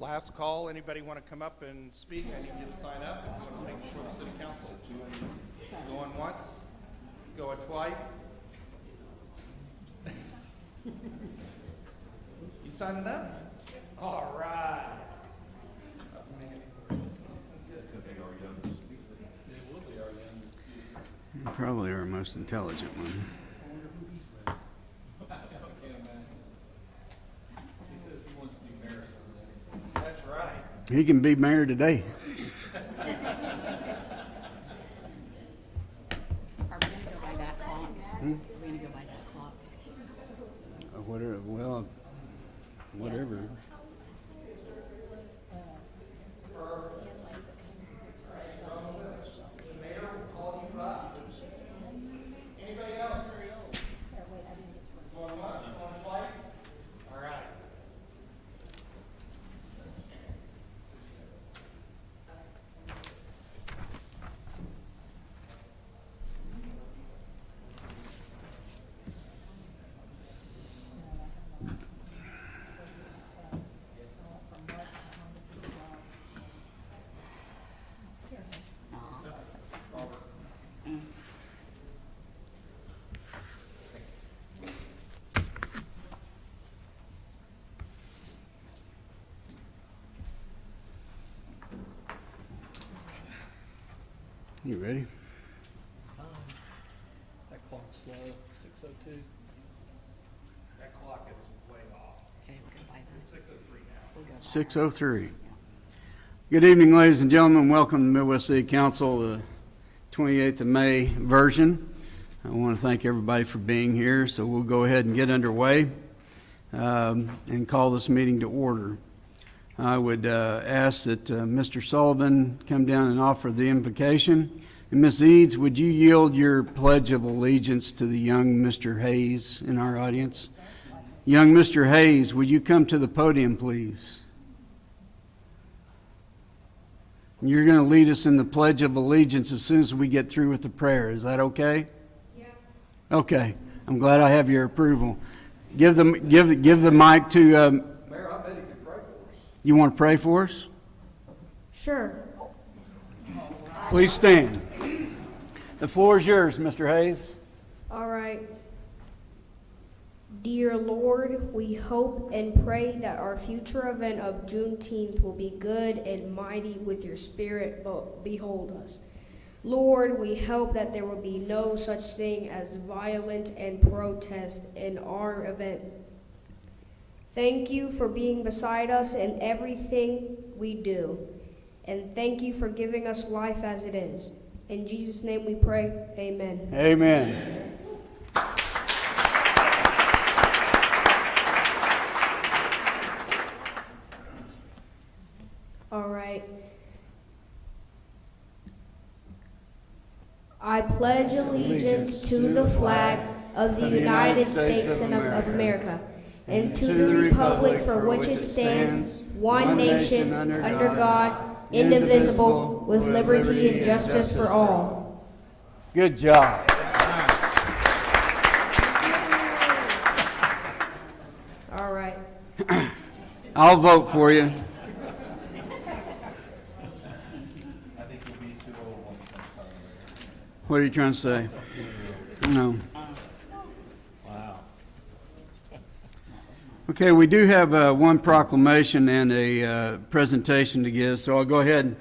Last call. Anybody want to come up and speak? I need you to sign up. I want to make sure the city council. Going once, going twice. You signing up? All right. Probably our most intelligent one. That's right. He can be mayor today. Are we going to go by that clock? Are we going to go by that clock? Whatever. Well, whatever. Anybody else? Going once, going twice? All right. You ready? That clock's slow, 6:02. That clock is way off. Okay, we'll go by that. It's 6:03 now. We'll go by 6:03. Good evening, ladies and gentlemen. Welcome to Midwest City Council, the 28th of May version. I want to thank everybody for being here, so we'll go ahead and get underway and call this meeting to order. I would ask that Mr. Sullivan come down and offer the invocation. And Ms. Eads, would you yield your pledge of allegiance to the young Mr. Hayes in our audience? Young Mr. Hayes, would you come to the podium, please? You're going to lead us in the Pledge of Allegiance as soon as we get through with the prayer. Is that okay? Yeah. Okay. I'm glad I have your approval. Give the mic to. Mayor, I bet he could pray for us. You want to pray for us? Sure. Please stand. The floor is yours, Mr. Hayes. All right. Dear Lord, we hope and pray that our future event of Juneteenth will be good and mighty with your spirit, behold us. Lord, we hope that there will be no such thing as violence and protest in our event. Thank you for being beside us in everything we do. And thank you for giving us life as it is. In Jesus' name we pray, amen. Amen. All right. I pledge allegiance to the flag of the United States of America and to the republic for which it stands, one nation, under God, indivisible, with liberty and justice for all. Good job. All right. I'll vote for you. What are you trying to say? No. Wow. Okay, we do have one proclamation and a presentation to give, so I'll go ahead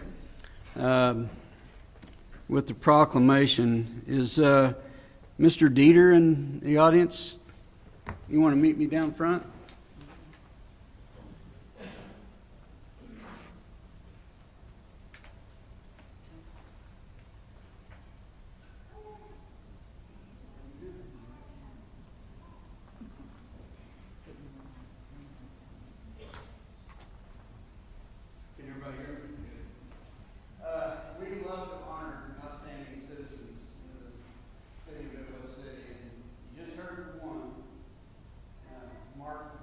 with the proclamation. Is Mr. Dieter in the audience? You want to meet me down front? Can everybody hear me? We love to honor outstanding citizens in the city of Midwest City, and you just heard from one, Mark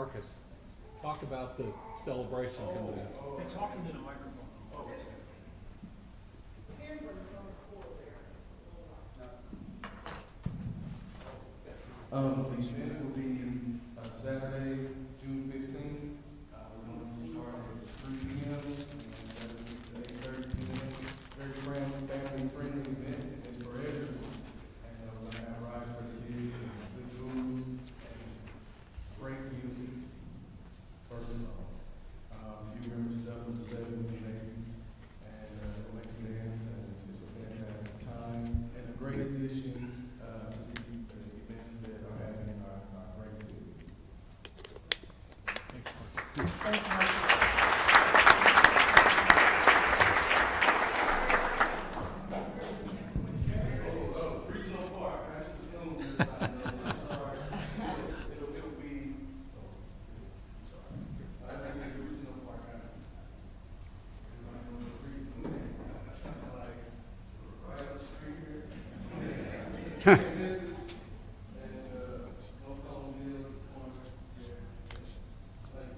Marcus, talk about the celebration coming up. They're talking to the microphone. The event will be Saturday, June 15th. We're going to start at 3 p.m. and 8:30 p.m. Very family-friendly event. It's for everyone. And we're going to have rides for the kids, and good food, and great music. First of all, if you remember stuff with the 70s and 80s, and electric dance, and it's just a fantastic time, and a great addition to the events that are happening in our great city. Thanks, Marcus. Regional Park, I just assumed that, I'm sorry. It'll be, I think the Regional Park, like, right up the street here. And this, and, so-called deal, yeah. Like,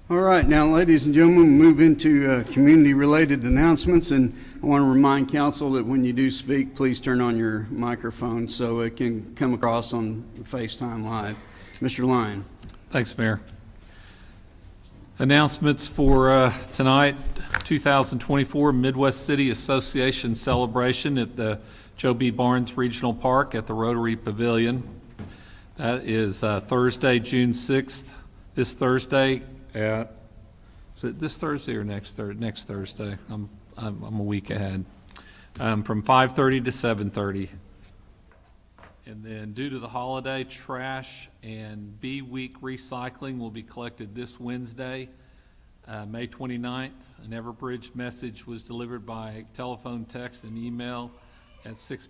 All right, now, ladies and gentlemen, we move into community-related announcements, and I want to remind council that when you do speak, please turn on your microphone so it can come across on FaceTime Live. Mr. Lyon. Thanks, Mayor. Announcements for tonight, 2024 Midwest City Association celebration at the Joe B. Barnes Regional Park at the Rotary Pavilion. That is Thursday, June 6th, this Thursday at, is it this Thursday or next Thursday? Next Thursday. I'm a week ahead. From 5:30 to 7:30. And then due to the holiday, trash and B-Week recycling will be collected this Wednesday, May 29th. An Everbridge message was delivered by telephone, text, and email at 6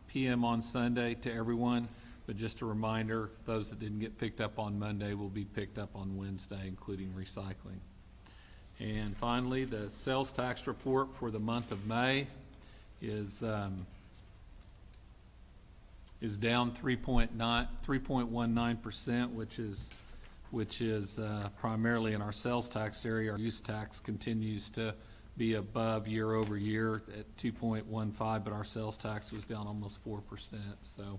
p.m. on Sunday to everyone. But just a reminder, those that didn't get picked up on Monday will be picked up on Wednesday, including recycling. And finally, the sales tax report for the month of May is down 3.19%, which is primarily in our sales tax area. Our use tax continues to be above year over year at 2.15, but our sales tax was down almost 4%. So,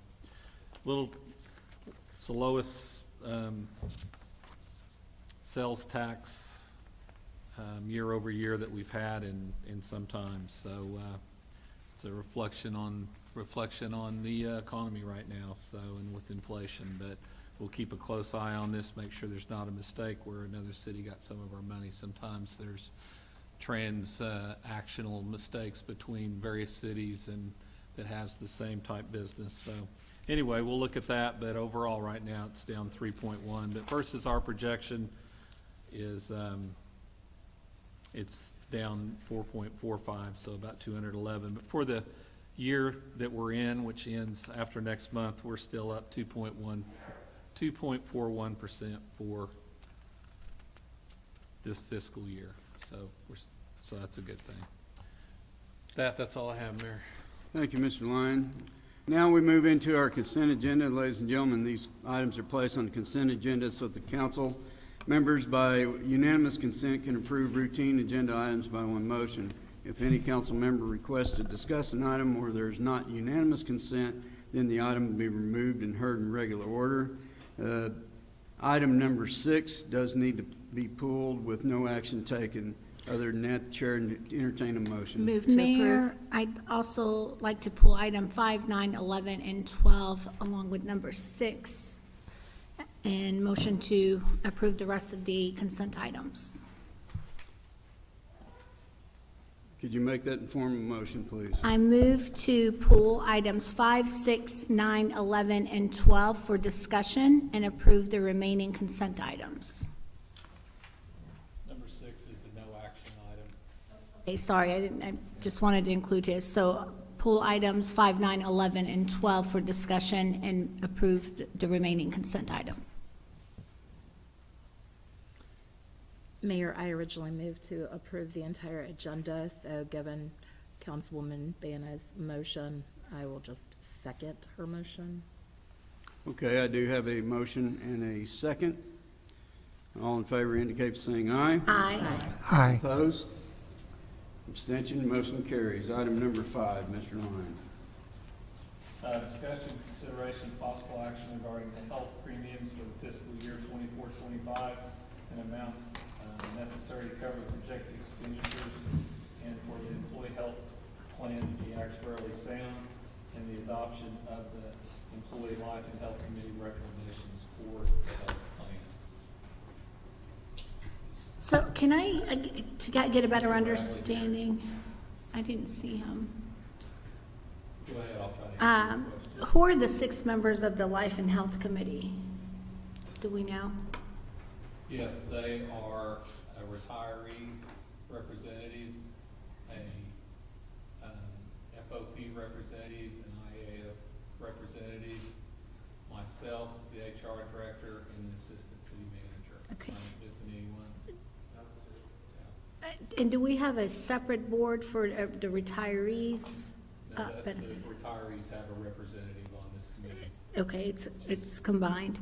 it's the lowest sales tax year over year that we've had in some time. So it's a reflection on the economy right now. So, and with inflation, but we'll keep a close eye on this. Make sure there's not a mistake where another city got some of our money. Sometimes there's transactional mistakes between various cities and that has the same type business. So anyway, we'll look at that, but overall right now it's down 3.1. But versus our projection is it's down 4.45, so about 211. But for the year that we're in, which ends after next month, we're still up 2.41% for this fiscal year. So that's a good thing. That's all I have, Mayor. Thank you, Mr. Lyon. Now we move into our consent agenda. Ladies and gentlemen, these items are placed on the consent agenda so that the council members by unanimous consent can approve routine agenda items by one motion. If any council member requests to discuss an item or there is not unanimous consent, then the item will be removed and heard in regular order. Item number 6 does need to be pulled with no action taken. Other than that, the chair entertain a motion. Move to Mayor, approve. I'd also like to pull item 5, 9, 11, and 12, along with number 6, and motion to approve the rest of the consent items. Could you make that in form of a motion, please? I move to pull items 5, 6, 9, 11, and 12 for discussion and approve the remaining consent items. Number 6 is a no action item. Okay, sorry, I just wanted to include his. So pull items 5, 9, 11, and 12 for discussion and approve the remaining consent item. Mayor, I originally moved to approve the entire agenda, so given Councilwoman Banna's motion. I will just second her motion. Okay, I do have a motion and a second. All in favor indicate by saying aye. Aye. Opposed? Abstention, motion carries. Item number 5, Mr. Lyon. Discussion, consideration, possible action regarding the health premiums for the fiscal year 24-25 and amounts necessary to cover projected expenditures and for the employee health plan to be actuarially sound and the adoption of the employee life and health committee recommendations for the health plan. So can I, to get a better understanding, I didn't see him. Go ahead, I'll try to answer your question. Who are the 6 members of the Life and Health Committee? Do we know? Yes, they are a retiree representative, a FOP representative, an IAF representative, myself, the HR director, and the assistant city manager. Okay. Am I missing anyone? And do we have a separate board for the retirees? No, that's the benefit? retirees have a representative on this committee. Okay, it's combined.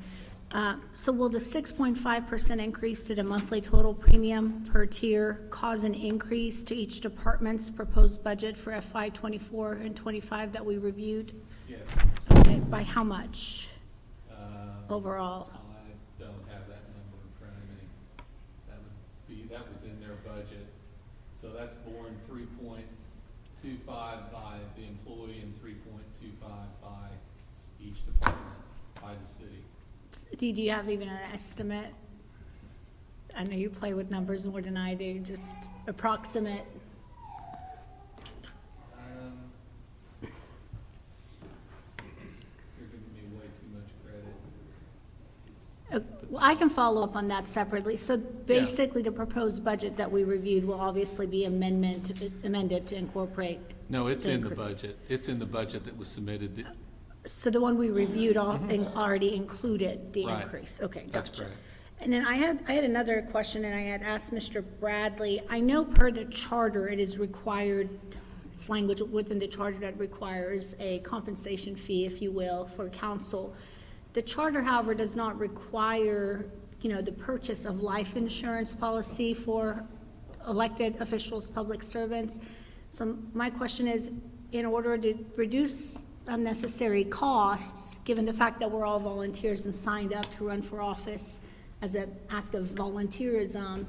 So will the 6.5% increase to the monthly total premium per tier cause an increase to each department's proposed budget for FY '24 and '25 that we reviewed? Yes. Okay, by how much overall? I don't have that number in front of me. That was in their budget. So that's borne 3.25 by the employee and 3.25 by each department, by the city. Do you have even an estimate? I know you play with numbers more than I do, just approximate. You're giving me way too much credit. Well, I can follow up on that separately. So basically, the proposed budget that we reviewed will obviously be amended to incorporate. No, it's in the increase. budget. It's in the budget that was submitted. So the one we reviewed already included the Right. increase? Okay, That's gotcha. correct. And then I had another question, and I had asked Mr. Bradley, I know per the charter, it is required, it's language within the charter that requires a compensation fee, if you will, for council. The charter, however, does not require, the purchase of life insurance policy for elected officials, public servants. So my question is, in order to reduce unnecessary costs, given the fact that we're all volunteers and signed up to run for office as an act of volunteerism,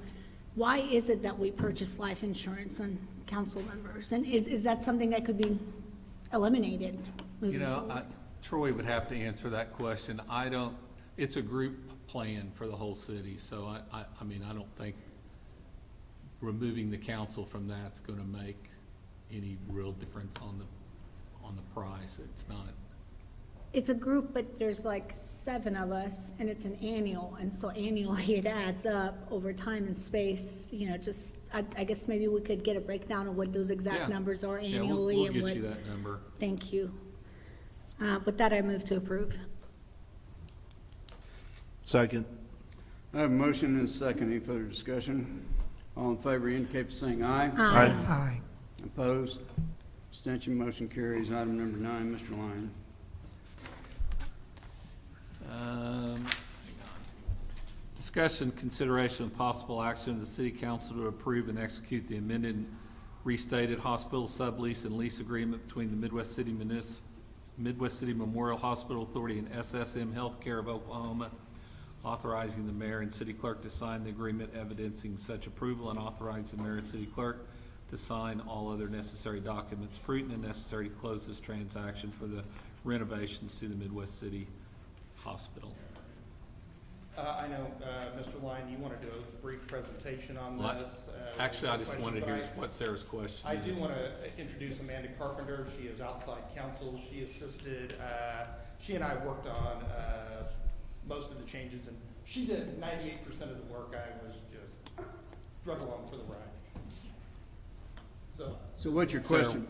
why is it that we purchase life insurance on council members? And is that something that could be eliminated moving forward? Troy would have to answer that question. It's a group plan for the whole city, so I don't think removing the council from that's gonna make any real difference on the price. It's not. It's a group, but there's like 7 of us, and it's an annual, and so annually it adds up over time and space, I guess maybe we could get a breakdown of what those exact Yeah. numbers are Yeah, annually. we'll and get what- you that number. Thank you. With that, I move to approve. Second. I have a motion and a second. Any further discussion? All in favor indicate by saying aye. Aye. Opposed? Abstention, motion carries. Item number 9, Mr. Lyon. Hang on. Discussion, consideration, and possible action of the city council to approve and execute the amended and restated hospital sublease and lease agreement between the Midwest City Memorial Hospital Authority and SSM Healthcare of Oklahoma, authorizing the mayor and city clerk to sign the agreement, evidencing such approval, and authorizing the mayor and city clerk to sign all other necessary documents prudent and necessary to close this transaction for the renovations to the Midwest City Hospital. I know, Mr. Lyon, you want to do a brief presentation on Well, this. Actually, I just question, wanted to but hear what Sarah's question I is. do want to introduce Amanda Carpenter. She is outside counsel. She assisted, she and I worked on most of the changes, and she did 98% of the work. I was just drug along for the ride. So what's your question?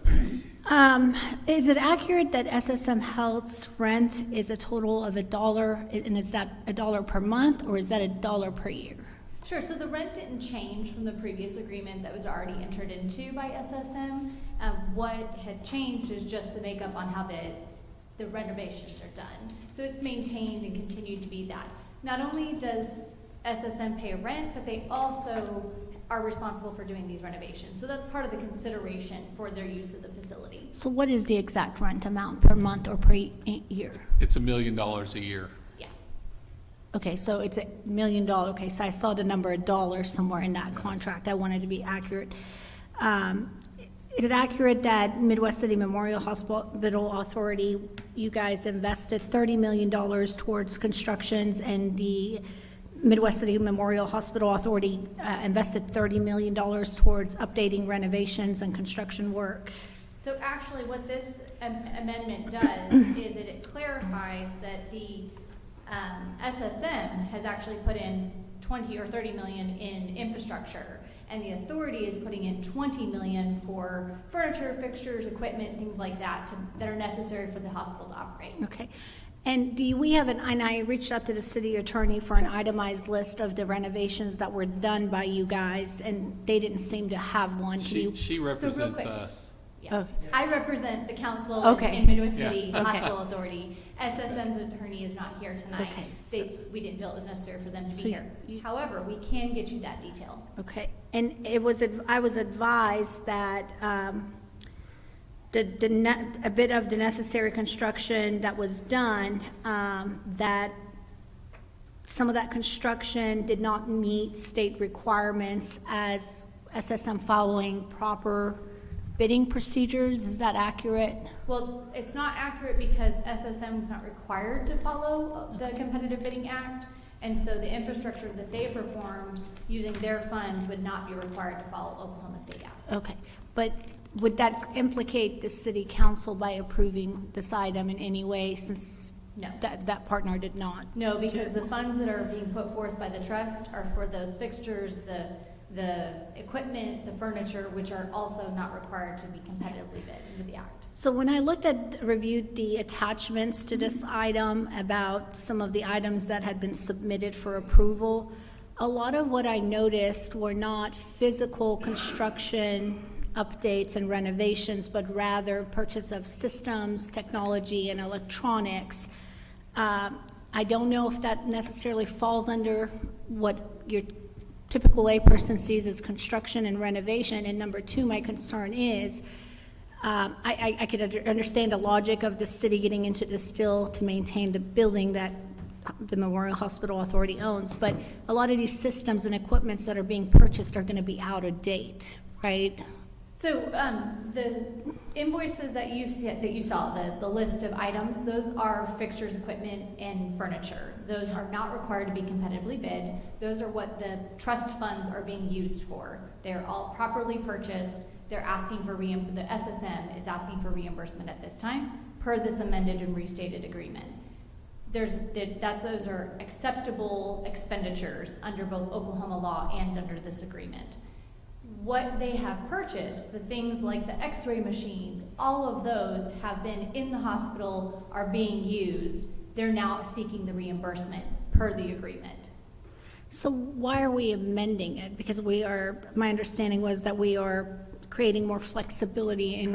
Is it accurate that SSM Health's rent is a total of $1, and is that $1 per month, or is that $1 per year? Sure, so the rent didn't change from the previous agreement that was already entered into by SSM. What had changed is just the makeup on how the renovations are done. So it's maintained and continued to be that. Not only does SSM pay rent, but they also are responsible for doing these renovations. So that's part of the consideration for their use of the facility. So what is the exact rent amount per month or per year? It's $1 million a year. Yeah. Okay, so it's $1 million. Okay, so I saw the number $1 somewhere in that contract. I wanted to be accurate. Is it accurate that Midwest City Memorial Hospital Authority, you guys invested $30 million towards constructions, and the Midwest City Memorial Hospital Authority invested $30 million towards updating renovations and construction work? So actually what this amendment does is it clarifies that the SSM has actually put in 20 or 30 million in infrastructure, and the authority is putting in 20 million for furniture, fixtures, equipment, things like that that are necessary for the hospital to operate. Okay. And and I reached out to the city attorney for an itemized list of the renovations that were done by you guys, and they didn't seem to have one. She represents quick. us. Yeah. Okay. I represent the council Okay. in Midwest Yeah. City Okay. Hospital Authority. SSM's attorney is not here tonight. Okay, so- We didn't feel it was necessary for them to So be here. you- However, we can get you that detail. Okay, and I was advised that a bit of the necessary construction that was done, that some of that construction did not meet state requirements as SSM following proper bidding procedures. Is that accurate? Well, it's not accurate because SSM is not required to follow the Competitive Bidding Act, and so the infrastructure that they performed using their funds would not be required to follow Oklahoma State Act. Okay, but would that implicate the city council by approving this item in any way, since No. that partner did not? No, because the funds that are being put forth by the trust are for those fixtures, the equipment, the furniture, which are also not required to be competitively bid under the act. So when I reviewed the attachments to this item about some of the items that had been submitted for approval, a lot of what I noticed were not physical construction updates and renovations, but rather purchase of systems, technology, and electronics. I don't know if that necessarily falls under what your typical layperson sees as construction and renovation. And number two, my concern is, I could understand the logic of the city getting into this still to maintain the building that the Memorial Hospital Authority owns, but a lot of these systems and equipments that are being purchased are gonna be out of date, right? So, the invoices that you saw, the list of items, those are fixtures, equipment, and furniture. Those are not required to be competitively bid. Those are what the trust funds are being used for. They're all properly purchased. They're asking for the SSM is asking for reimbursement at this time per this amended and restated agreement. Those are acceptable expenditures under both Oklahoma law and under this agreement. What they have purchased, the things like the x-ray machines, all of those have been in the hospital, are being used. They're now seeking the reimbursement per the agreement. So why are we amending it? Because my understanding was that we are creating more flexibility in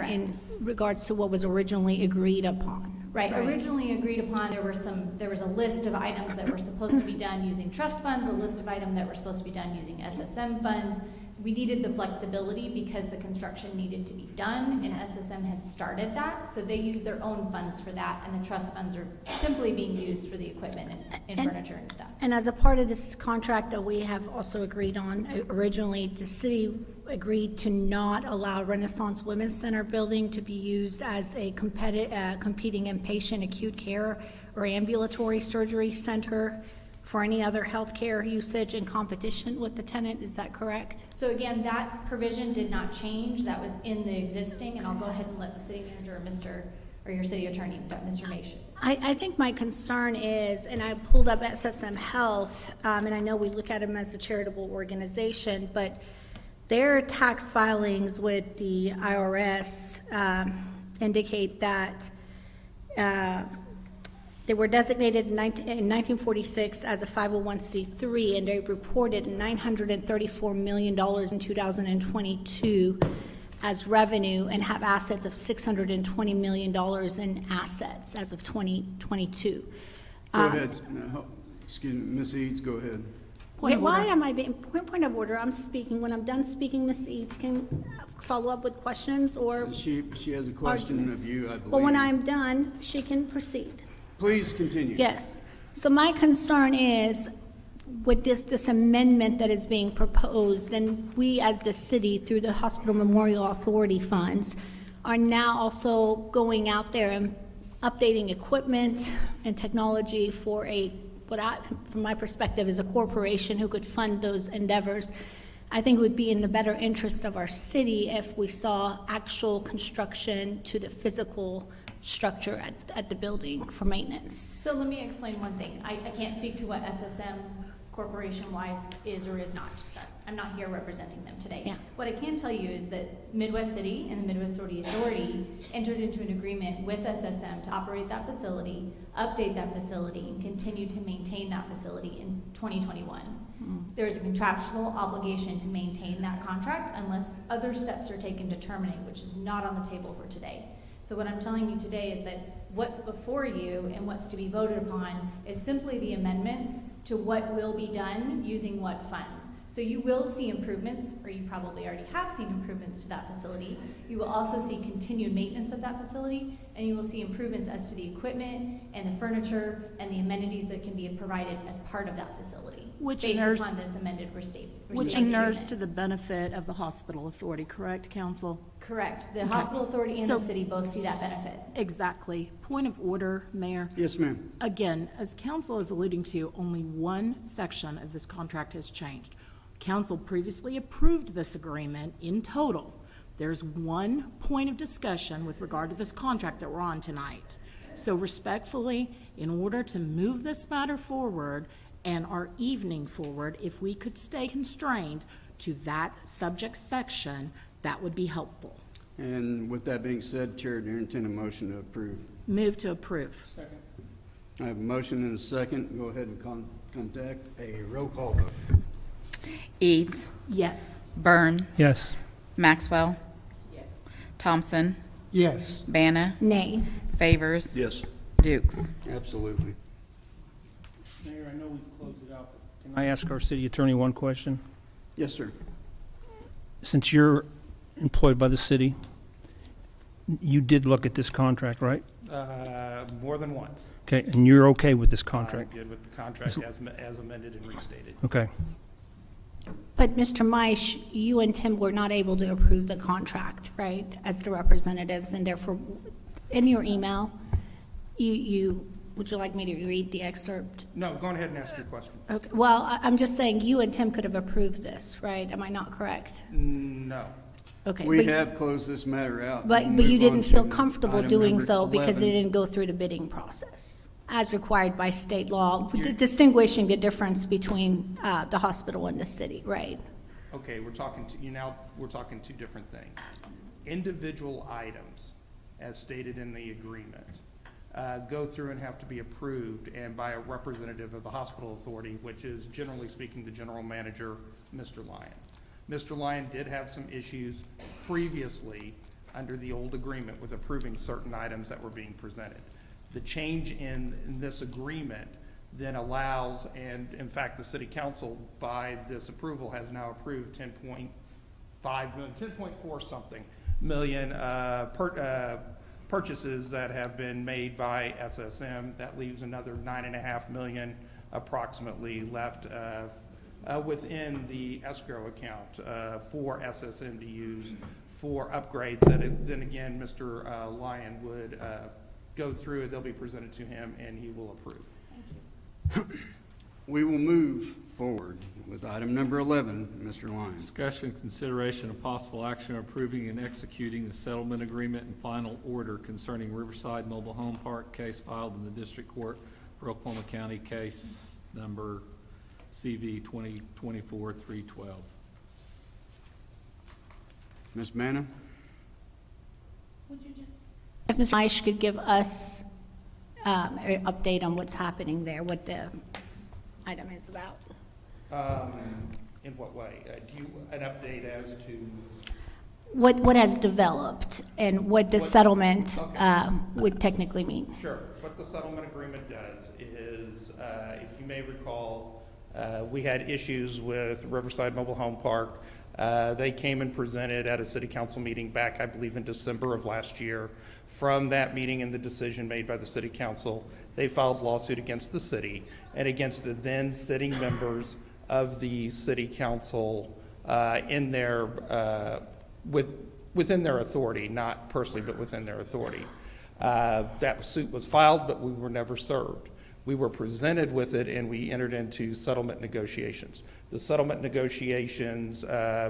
regards to what was originally agreed upon. Right, originally agreed upon, there was a list of items that were supposed to be done using trust funds, a list of items that were supposed to be done using SSM funds. We needed the flexibility because the construction needed to be done, and SSM had started that, so they used their own funds for that, and the trust funds are simply being used for the equipment and furniture and stuff. And as a part of this contract that we have also agreed on originally, the city agreed to not allow Renaissance Women's Center building to be used as a competing inpatient acute care or ambulatory surgery center for any other healthcare usage in competition with the tenant. Is that correct? So again, that provision did not change. That was in the existing, and I'll go ahead and let the city manager or your city attorney, Mr. Mason. I think my concern is, and I pulled up SSM Health, and I know we look at them as a charitable organization, but their tax filings with the IRS indicate that they were designated in 1946 as a 501c3, and they reported $934 million in 2022. as revenue and have assets of $620 million in assets as of 2022. Go ahead. No, excuse me, Ms. Eads, go ahead. Why am I being, point of order, I'm speaking. When I'm done speaking, Ms. Eads can follow up with questions or She has a question arguments. of you, I believe. But when I'm done, she can proceed. Please continue. Yes. So my concern is, with this amendment that is being proposed, then we as the city, through the Hospital Memorial Authority funds, are now also going out there and updating equipment and technology for from my perspective, is a corporation who could fund those endeavors. I think it would be in the better interest of our city if we saw actual construction to the physical structure at the building for maintenance. So let me explain one thing. I can't speak to what SSM corporation-wise is or is not. I'm not here representing them today. Yeah. What I can tell you is that Midwest City and the Midwest City Authority entered into an agreement with SSM to operate that facility, update that facility, and continue to maintain that facility in 2021. There is a contractual obligation to maintain that contract unless other steps are taken to terminate, which is not on the table for today. So what I'm telling you today is that what's before you and what's to be voted upon is simply the amendments to what will be done using what funds. So you will see improvements, or you probably already have seen improvements to that facility. You will also see continued maintenance of that facility, and you will see improvements as to the equipment and the furniture and the amenities that can be provided as part of that facility. Which based inures- upon this amended restate. Which restatement inures agreement. to the benefit of the hospital authority, correct, counsel? Correct. The hospital authority and the So- city both see that benefit. Exactly. Point of order, Mayor. Yes, ma'am. Again, as council is alluding to, only one section of this contract has changed. Council previously approved this agreement in total. There's one point of discussion with regard to this contract that we're on tonight. So respectfully, in order to move this matter forward and our evening forward, if we could stay constrained to that subject section, that would be helpful. And with that being said, Chair, to entertain a motion to approve. Move to approve. I have a motion and a second. Go ahead and conduct a roll call vote. Eads, Yes. Byrne, Yes. Maxwell. Thompson, Yes. Banna, Nay. Favors. Yes. Dukes. Absolutely. Mayor, I know we've closed it out, but can I ask our city attorney one question? Yes, sir. Since you're employed by the city, you did look at this contract, right? More than once. Okay, and you're okay with this contract? I'm good with the contract as amended and restated. Okay. But Mr. Meisch, you and Tim were not able to approve the contract, right, as the representatives, and therefore, in your email, would you like me to read the excerpt? No, go ahead and ask your question. Okay, well, I'm just saying, you and Tim could have approved this, right? Am I not correct? No. Okay. We but- have closed this matter out. But We'll you move on didn't feel to comfortable item doing number so because it 11. didn't go through the bidding process, as required by state law, distinguishing the difference between the hospital and the city, right? Okay, we're talking two different things. Individual items, as stated in the agreement, go through and have to be approved and by a representative of the hospital authority, which is generally speaking the general manager, Mr. Lyon. Mr. Lyon did have some issues previously under the old agreement with approving certain items that were being presented. The change in this agreement then allows, and in fact, the city council by this approval has now approved 10.4 something million purchases that have been made by SSM. That leaves another 9.5 million approximately left within the escrow account for SSM to use for upgrades that then again Mr. Lyon would go through. They'll be presented to him and he will approve. We will move forward with item number 11, Mr. Lyons. Discussion, consideration of possible action approving and executing the settlement agreement and final order concerning Riverside Mobile Home Park case filed in the District Court for Oklahoma County, case number CV 2024-312. Ms. Manna? If Ms. Meisch could give us an update on what's happening there, what the item is about. In what way? Do you, an update as to? what has developed and what the What- settlement okay. would technically mean. Sure. What the settlement agreement does is, if you may recall, we had issues with Riverside Mobile Home Park. They came and presented at a city council meeting back, I believe, in December of last year. From that meeting and the decision made by the city council, they filed lawsuit against the city and against the then sitting members of the city council in their, within their authority, not personally, but within their authority. That suit was filed, but we were never served. We were presented with it, and we entered into settlement negotiations. The settlement negotiations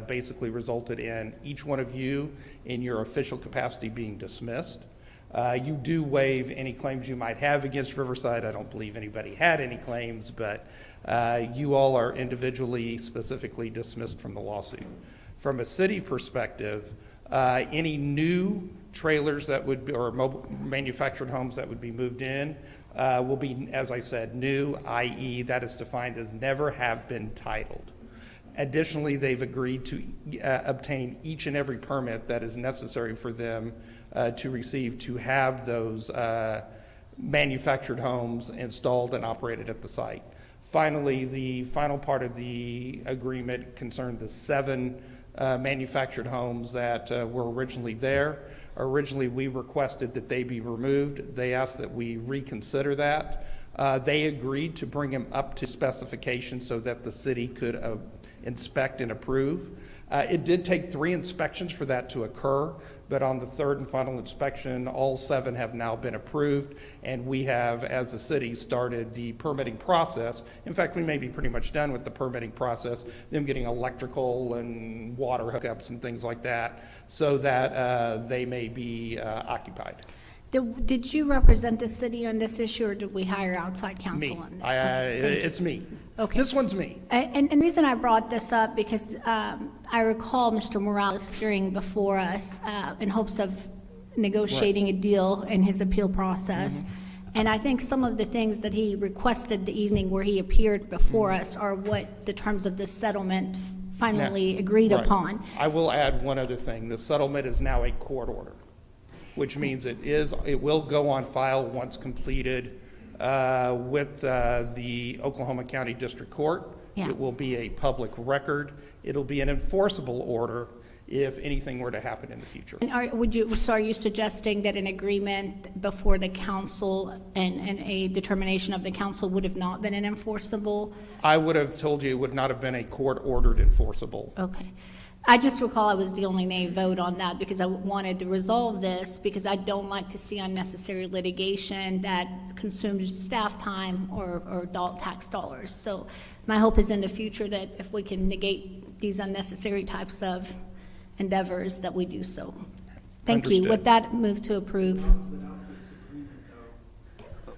basically resulted in each one of you in your official capacity being dismissed. You do waive any claims you might have against Riverside. I don't believe anybody had any claims, but you all are individually, specifically dismissed from the lawsuit. From a city perspective, any new trailers that would be, or mobile manufactured homes that would be moved in will be, as I said, new, i.e. that is defined as never have been titled. Additionally, they've agreed to obtain each and every permit that is necessary for them to receive to have those manufactured homes installed and operated at the site. Finally, the final part of the agreement concerned the 7 manufactured homes that were originally there. Originally, we requested that they be removed. They asked that we reconsider that. They agreed to bring them up to specifications so that the city could inspect and approve. It did take 3 inspections for that to occur, but on the 3rd and final inspection, all 7 have now been approved, and we have, as the city, started the permitting process. In fact, we may be pretty much done with the permitting process, them getting electrical and water hookups and things like that, so that they may be occupied. Did you represent the city on this issue, or did we hire outside counsel Me. on that? It's me. Okay. This one's me. And the reason I brought this up, because I recall Mr. Morales hearing before us in hopes of negotiating a deal in his appeal process. And I think some of the things that he requested the evening where he appeared before us are what the terms of this settlement finally agreed Right. upon. I will add one other thing. The settlement is now a court order, which means it will go on file once completed with the Oklahoma County District Court. Yeah. It will be a public record. It'll be an enforceable order if anything were to happen in the future. And are you suggesting that an agreement before the council and a determination of the council would have not been an enforceable? I would have told you it would not have been a court-ordered enforceable. Okay. I just recall I was the only nay vote on that because I wanted to resolve this, because I don't like to see unnecessary litigation that consumes staff time or adult tax dollars. So my hope is in the future that if we can negate these unnecessary types of endeavors, that we do so. Thank you. Understood. With that, move to approve.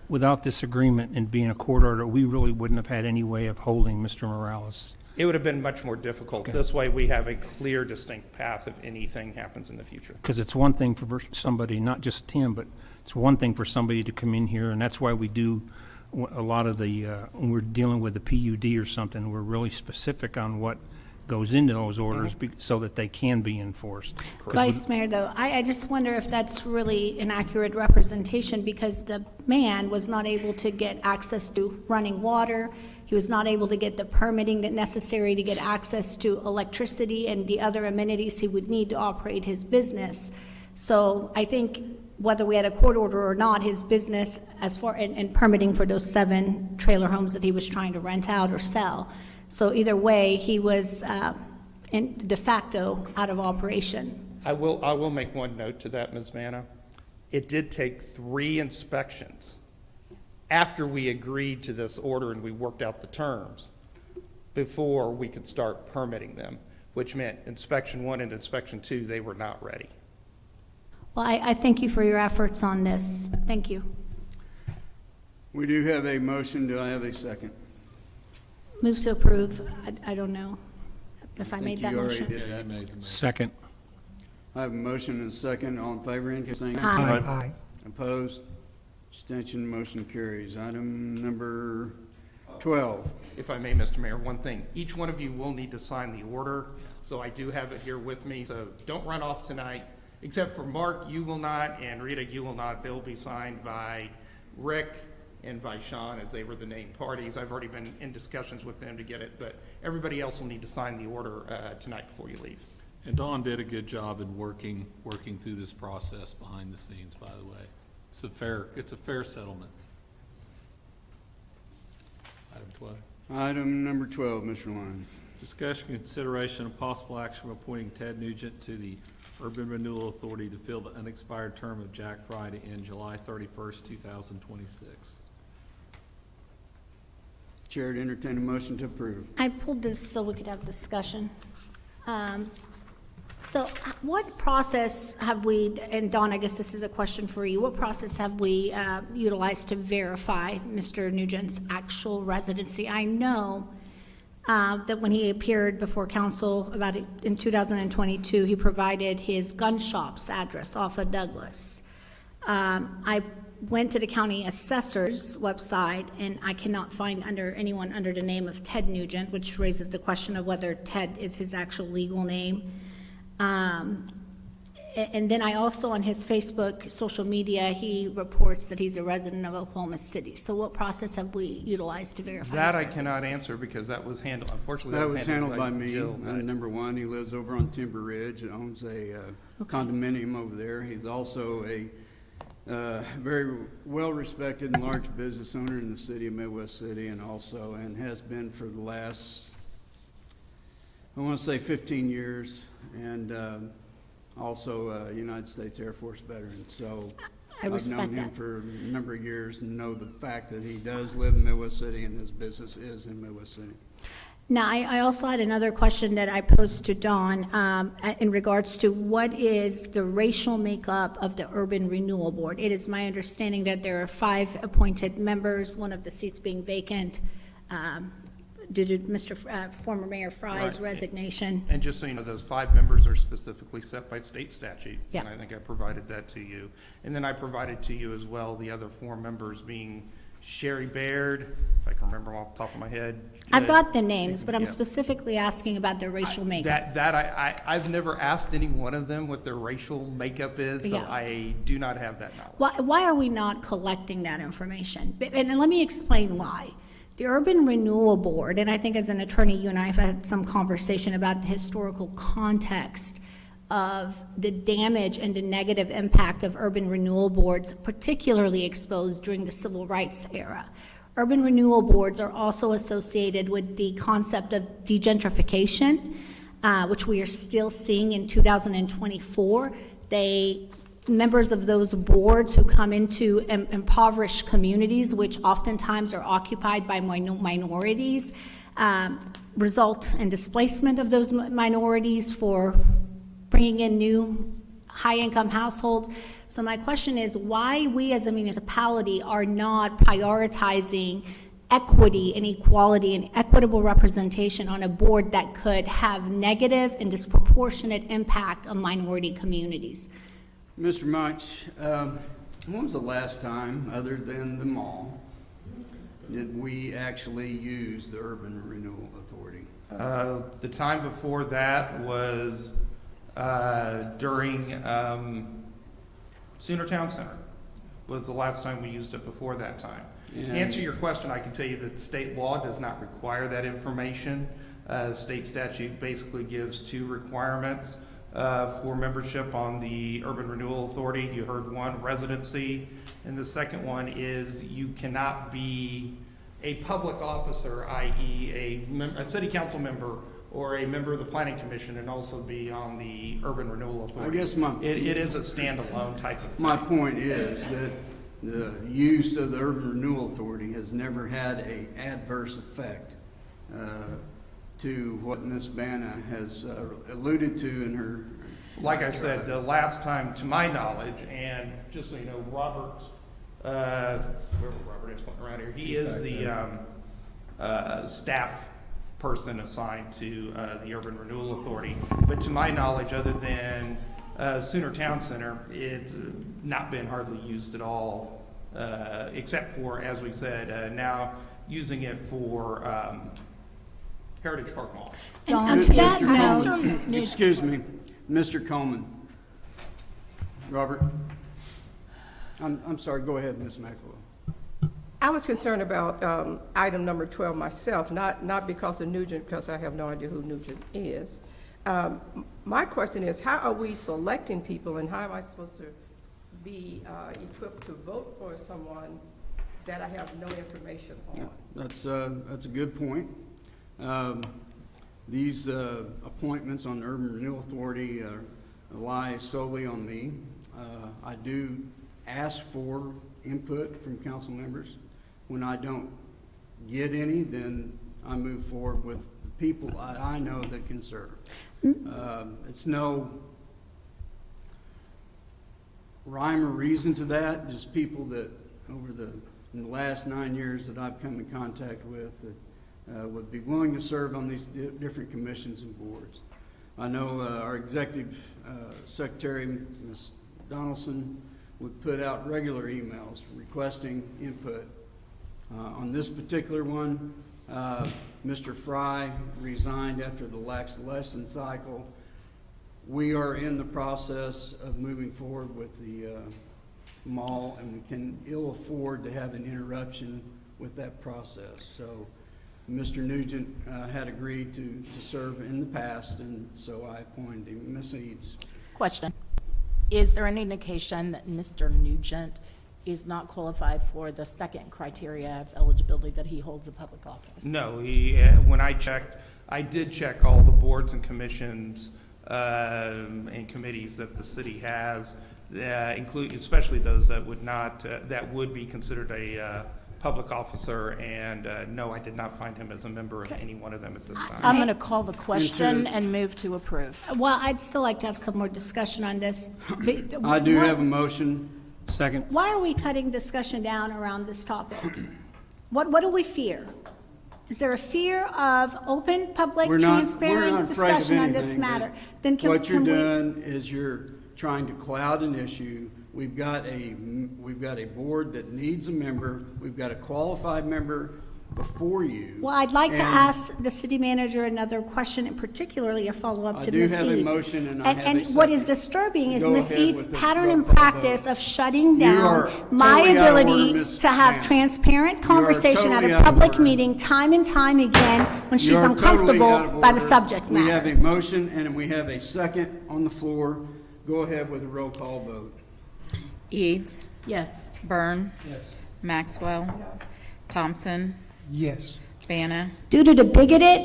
Without this agreement and being a court order, we really wouldn't have had any way of holding Mr. Morales. It would have been much more difficult. Okay. This way, we have a clear, distinct path if anything happens in the future. Because it's one thing for somebody, not just him, but it's one thing for somebody to come in here, and that's why we do a lot of the, when we're dealing with the PUD or something, we're really specific on what goes into those orders so that they can be enforced. 'Cause Vice Mayor, though, I just wonder if that's really an accurate representation, because the man was not able to get access to running water. He was not able to get the permitting that necessary to get access to electricity and the other amenities he would need to operate his business. So I think whether we had a court order or not, his business, as far, and permitting for those 7 trailer homes that he was trying to rent out or sell. So either way, he was de facto out of operation. I will make one note to that, Ms. Manna. It did take 3 inspections after we agreed to this order and we worked out the terms before we could start permitting them, which meant inspection 1 and inspection 2, they were not ready. Well, I thank you for your efforts on this. Thank you. We do have a motion. Do I have a second? Moves to approve. I don't know if I think made that you already motion. did that. Second. I have a motion and a second. All in favor, indicate by saying Aye. Aye. Opposed? Abstention, motion carries. Item number 12. If I may, Mr. Mayor, one thing. Each one of you will need to sign the order, so I do have it here with me, so don't run off tonight. Except for Mark, you will not, and Rita, you will not. They'll be signed by Rick and by Sean, as they were the named parties. I've already been in discussions with them to get it, but everybody else will need to sign the order tonight before you leave. And Dawn did a good job in working through this process behind the scenes, by the way. It's a fair settlement. Item 12. Item number 12, Mr. Lyon. Discussion, consideration, and possible action of appointing Ted Nugent to the Urban Renewal Authority to fill the unexpired term of Jack Friday in July 31st, 2026. Chair to entertain a motion to approve. I pulled this so we could have discussion. So what process have we, and Dawn, I guess this is a question for you, what process have we utilized to verify Mr. Nugent's actual residency? I know that when he appeared before council about it in 2022, he provided his gun shop's address off of Douglas. I went to the county assessor's website, and I cannot find anyone under the name of Ted Nugent, which raises the question of whether Ted is his actual legal name. And then I also, on his Facebook, social media, he reports that he's a resident of Oklahoma City. So what process have we utilized to verify That his I cannot residency? answer because that was handled, unfortunately, That was handled by me. Jill, but- Number one, he lives over on Timber Ridge, owns a condominium over there. He's also a very well-respected and large business owner in the city of Midwest City, and has been for the last, I want to say 15 years, and also a United States Air Force veteran. So I I've respect known him that. for a number of years and know the fact that he does live in Midwest City and his business is in Midwest City. Now, I also had another question that I posed to Dawn in regards to what is the racial makeup of the Urban Renewal Board. It is my understanding that there are 5 appointed members, one of the seats being vacant due to former Mayor Fry's Right. resignation. And just so you know, those 5 members are specifically set by state statute. Yeah. And I think I provided that to you. And then I provided to you as well the other 4 members being Sherry Baird, if I can remember off the top of my head. I've got the names, but I'm Yeah. specifically asking about their racial makeup. I've never asked any one of them what their racial makeup is, so Yeah. I do not have that knowledge. Why are we not collecting that information? And let me explain why. The Urban Renewal Board, and I think as an attorney, you and I have had some conversation about the historical context of the damage and the negative impact of urban renewal boards, particularly exposed during the civil rights era. Urban renewal boards are also associated with the concept of degentrification, which we are still seeing in 2024. Members of those boards who come into impoverished communities, which oftentimes are occupied by minorities, result in displacement of those minorities for bringing in new high-income households. So my question is why we as a municipality are not prioritizing equity and equality and equitable representation on a board that could have negative and disproportionate impact on minority communities. Mr. Munch, when was the last time, other than the mall, did we actually use the Urban Renewal Authority? The time before that was during Sooner Town Center was the last time we used it before that time. To answer your question, I can tell you that state law does not require that information. State statute basically gives 2 requirements for membership on the Urban Renewal Authority. You heard one, residency, and the second one is you cannot be a public officer, i.e. a city council member or a member of the planning commission and also be on the Urban Renewal Authority. I guess it is a standalone type of thing. my point is that the use of the Urban Renewal Authority has never had an adverse effect to what Ms. Banna has alluded to in her. Like I said, the last time, to my knowledge, and just so you know, Robert, wherever Robert is floating around here, he is the staff person assigned to the Urban Renewal Authority. But to my knowledge, other than Sooner Town Center, it's not been hardly used at all, except for, as we said, now using it for Heritage Park Mall. And to that Mr. note, Coleman, excuse me, Mr. Coleman. Robert? I'm sorry, go ahead, Ms. McElroy. I was concerned about item number 12 myself, not because of Nugent, because I have no idea who Nugent is. My question is, how are we selecting people, and how am I supposed to be equipped to vote for someone that I have no information on? That's a good point. These appointments on the Urban Renewal Authority rely solely on me. I do ask for input from council members. When I don't get any, then I move forward with the people I know that can serve. It's no rhyme or reason to that, just people that in the last 9 years that I've come in contact with that would be willing to serve on these different commissions and boards. I know our executive secretary, Ms. Donaldson, would put out regular emails requesting input. On this particular one, Mr. Fry resigned after the lax election cycle. We are in the process of moving forward with the mall, and we can ill afford to have an interruption with that process. So Mr. Nugent had agreed to serve in the past, and so I appointed him. Ms. Eads. Question. Is there any indication that Mr. Nugent is not qualified for the second criteria of eligibility that he holds a public office? No, when I checked, I did check all the boards and commissions and committees that the city has, including especially those that would not, that would be considered a public officer, and no, I did not find him as a member of any one of them at this time. I'm going to call the question and move to approve. well, I'd still like to have some more discussion on this. I do have a motion. Second. Why are we cutting discussion down around this topic? What do we fear? Is there a fear of open, public, We're not transparent afraid of discussion on this anything. matter? Then What you're can we? doing is you're trying to cloud an issue. We've got a board that needs a member. We've got a qualified member before you. Well, I'd like to And ask the city manager another question, and particularly a follow-up I to do Ms. have a Eads. motion and I have a And what is second. disturbing is Go Ms. ahead Eads' with the pattern roll and call practice vote. of shutting You are down my totally out of order, ability Ms. to have Mann. transparent You are conversation at totally a out of public order. meeting time and time again when she's You are totally out uncomfortable of by the order. subject We have matter. a motion and we have a second on the floor. Go ahead with a roll call vote. Eads, Yes. Byrne. Maxwell. Thompson. Yes. Banna. Due to the bigoted,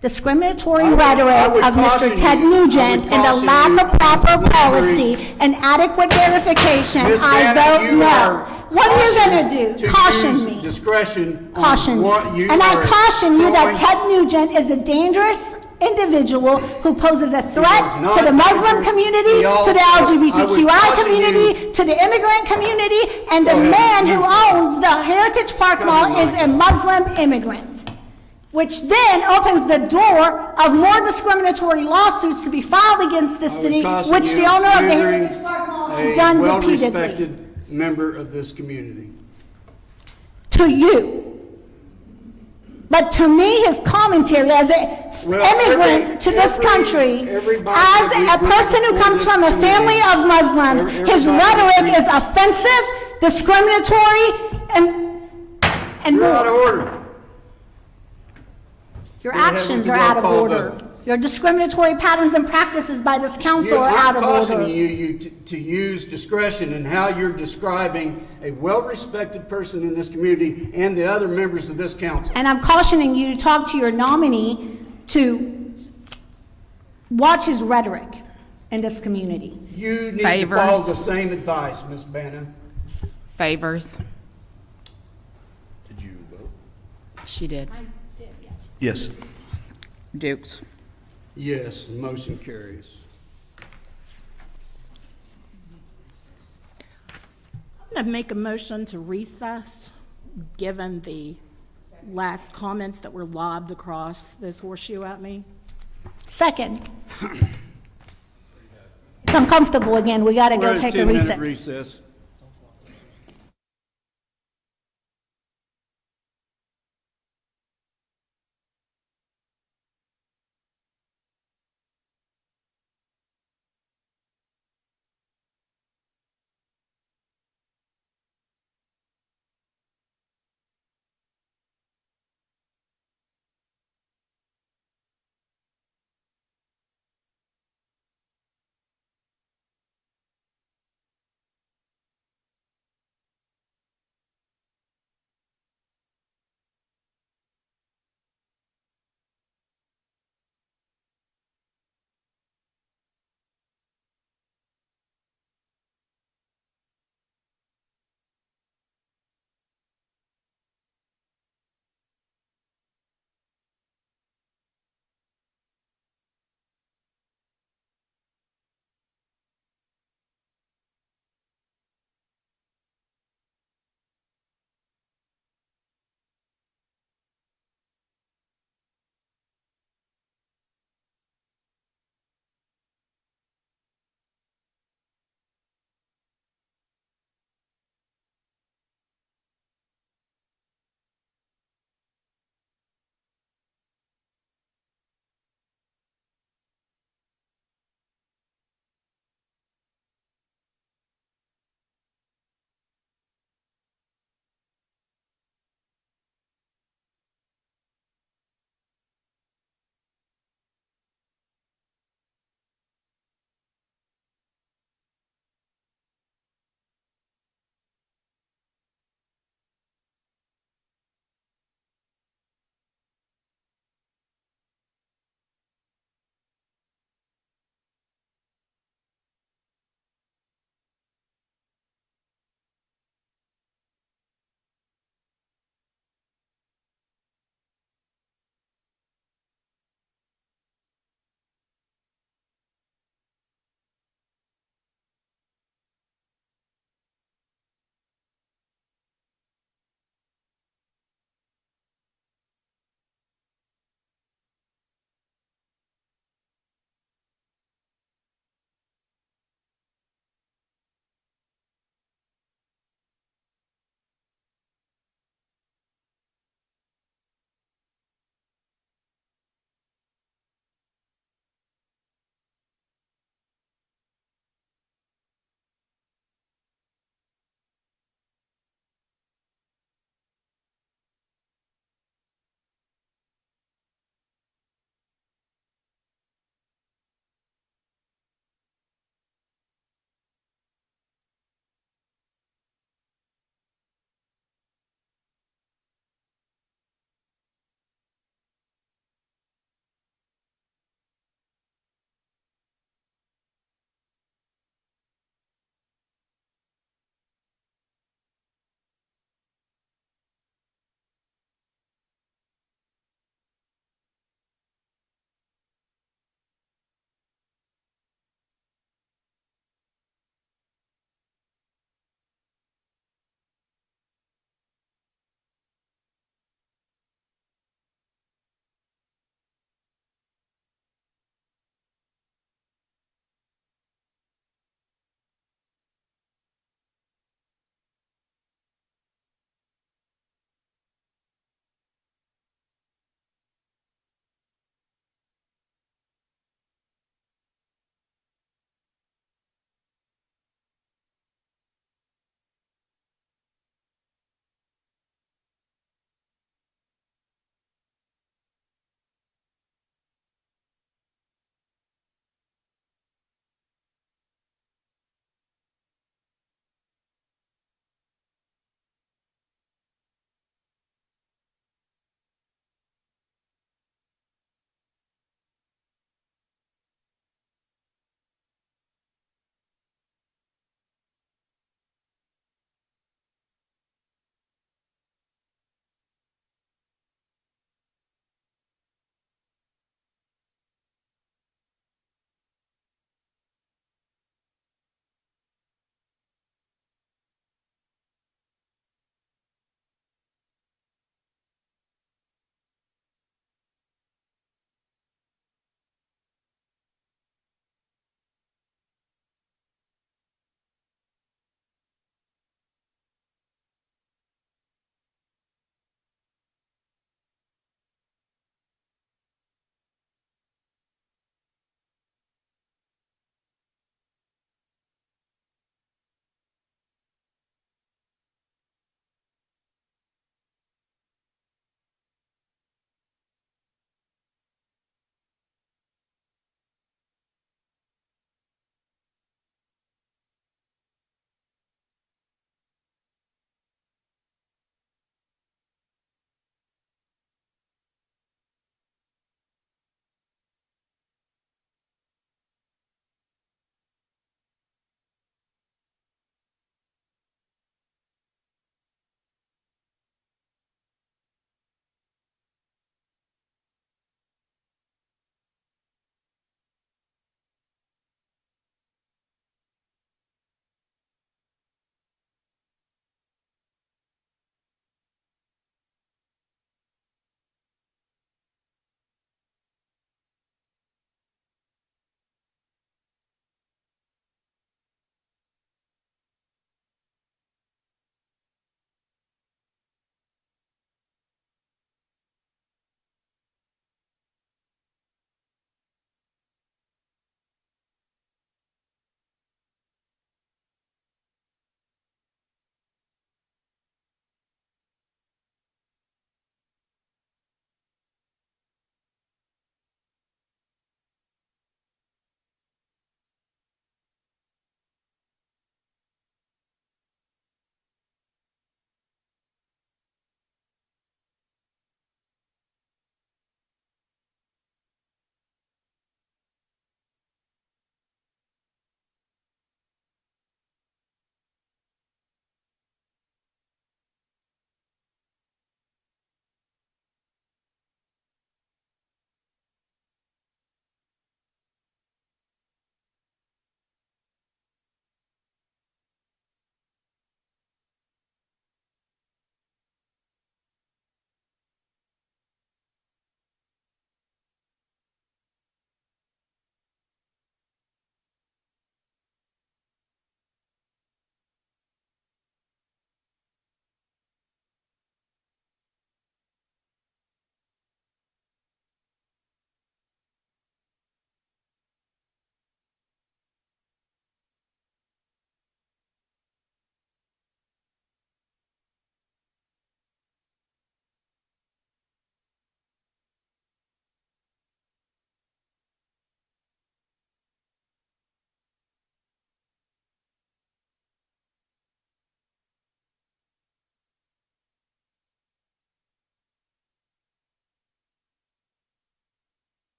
discriminatory I would rhetoric of caution Mr. Ted you- I would Nugent and the caution lack you of proper from policy slandering- and adequate verification, Ms. I Bannon, vote you no. are What are you cautioned gonna do? to Caution use me. Discretion on Caution me. what you And I are caution you that throwing- Ted Nugent is a dangerous individual who poses a threat is not to the Muslim dangerous. community, He also- to the I would LGBTQI caution community, you- to the immigrant community, and the Go ahead. man who You- owns the Heritage Park Go Mall ahead, is a Monica. Muslim immigrant, which then opens the door of more discriminatory lawsuits to be filed against the I would city, caution which you the owner of the slandering Heritage Park Mall a has done repeatedly. well-respected member of this community. To you. But to me, his commentary as an Well, immigrant to this country, everybody as that a we person who before comes this from a family community- of Muslims, his everybody rhetoric we- is offensive, discriminatory, and You're out of more. order. Your Go ahead with actions the are roll out of call order. vote. Your discriminatory patterns and practices by this council are out I'm of order. cautioning you to use discretion in how you're describing a well-respected person in this community and the other members of this council. And I'm cautioning you to talk to your nominee to watch his rhetoric in this community. You need to Favors. follow the same advice, Ms. Bannon. Favors. Did you vote? She did. Yes. Dukes. Yes, motion carries. I'm going to make a motion to recess, given the last comments that were lobbed across this horseshoe at me. Second. It's uncomfortable again. We gotta We're go at a take a 10-minute recess. recess.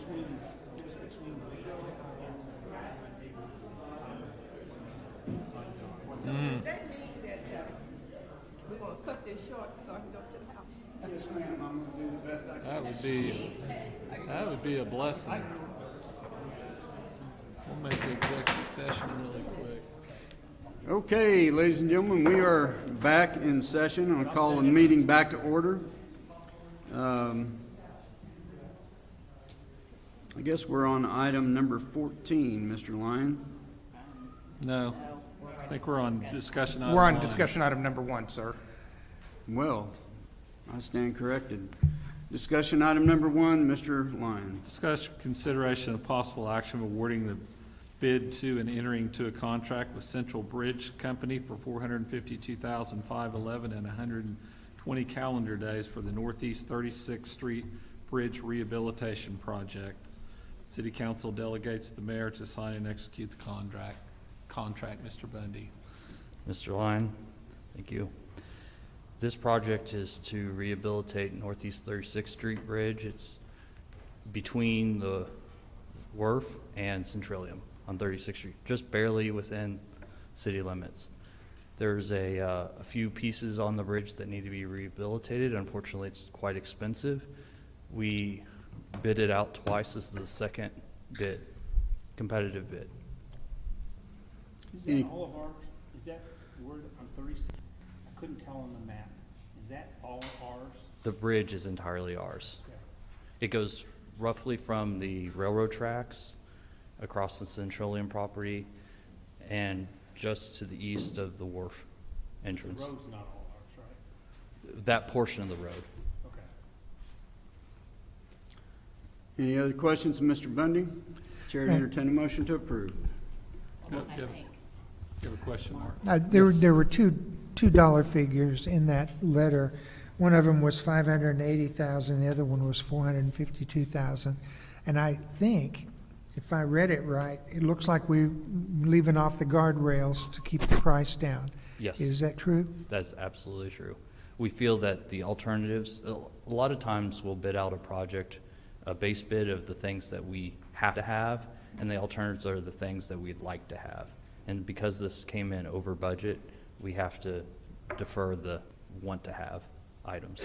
Does that mean that, we're gonna cut this short so I can go to the house? Yes, ma'am, I'm gonna do the best I can. That would be a blessing. We'll make the executive session really quick. Okay, ladies and gentlemen, we are back in session. I'm gonna call the meeting back to order. I guess we're on item number 14, Mr. Lyon. No, I think we're on discussion item We're on one. discussion item number 1, sir. Well, I stand corrected. Discussion item number 1, Mr. Lyon. Discussion, consideration, of possible action of awarding the bid to and entering into a contract with Central Bridge Company for $452,511 and 120 calendar days for the Northeast 36th Street Bridge Rehabilitation Project. City Council delegates the mayor to sign and execute the contract. Mr. Bundy. Mr. Lyon, thank you. This project is to rehabilitate Northeast 36th Street Bridge. It's between the Wharf and Centrillium on 36th Street, just barely within city limits. There's a few pieces on the bridge that need to be rehabilitated. Unfortunately, it's quite expensive. We bid it out twice. This is the second bid, competitive bid. Is that all of ours? Is that, we're on 36? I couldn't tell on the map. Is that all ours? The bridge is entirely ours. Okay. It goes roughly from the railroad tracks across the Centrillium property and just to the east of the wharf entrance. The road's not all ours, right? That portion of the road. Okay. Any other questions, Mr. Bundy? Chair to entertain a motion to approve. You I have think. a question, Mark? There were two dollar figures in that letter. One of them was 580,000, the other one was 452,000. And I think, if I read it right, it looks like we're leaving off the guardrails to keep the price down. Yes. Is that true? That's absolutely true. We feel that the alternatives, a lot of times we'll bid out a project, a base bid of the things that we have to have, and the alternatives are the things that we'd like to have. And because this came in over budget, we have to defer the want to have items.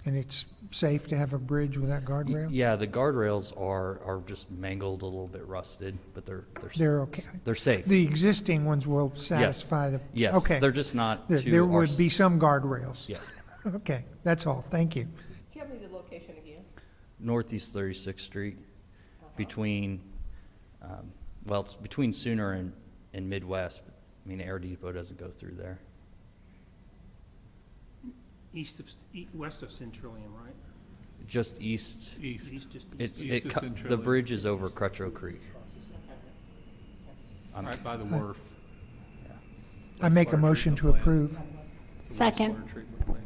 And it's safe to have a bridge without guardrails? Yeah, the guardrails are just mangled, a little bit rusted, but They're okay. they're safe. The existing ones will satisfy the... Yes, Okay. they're just not to There our would be some guardrails? Yes. Okay, that's all. Thank you. Tell me the location again. Northeast 36th Street, between, well, it's between Sooner and Midwest. I mean, Air Depot doesn't go through there. West of Centrillium, right? Just east. East. Just It's, East of the Centrillium. bridge is over Crutchow Creek. Right by the wharf. I make a motion to approve. Second. Wastewater treatment plant.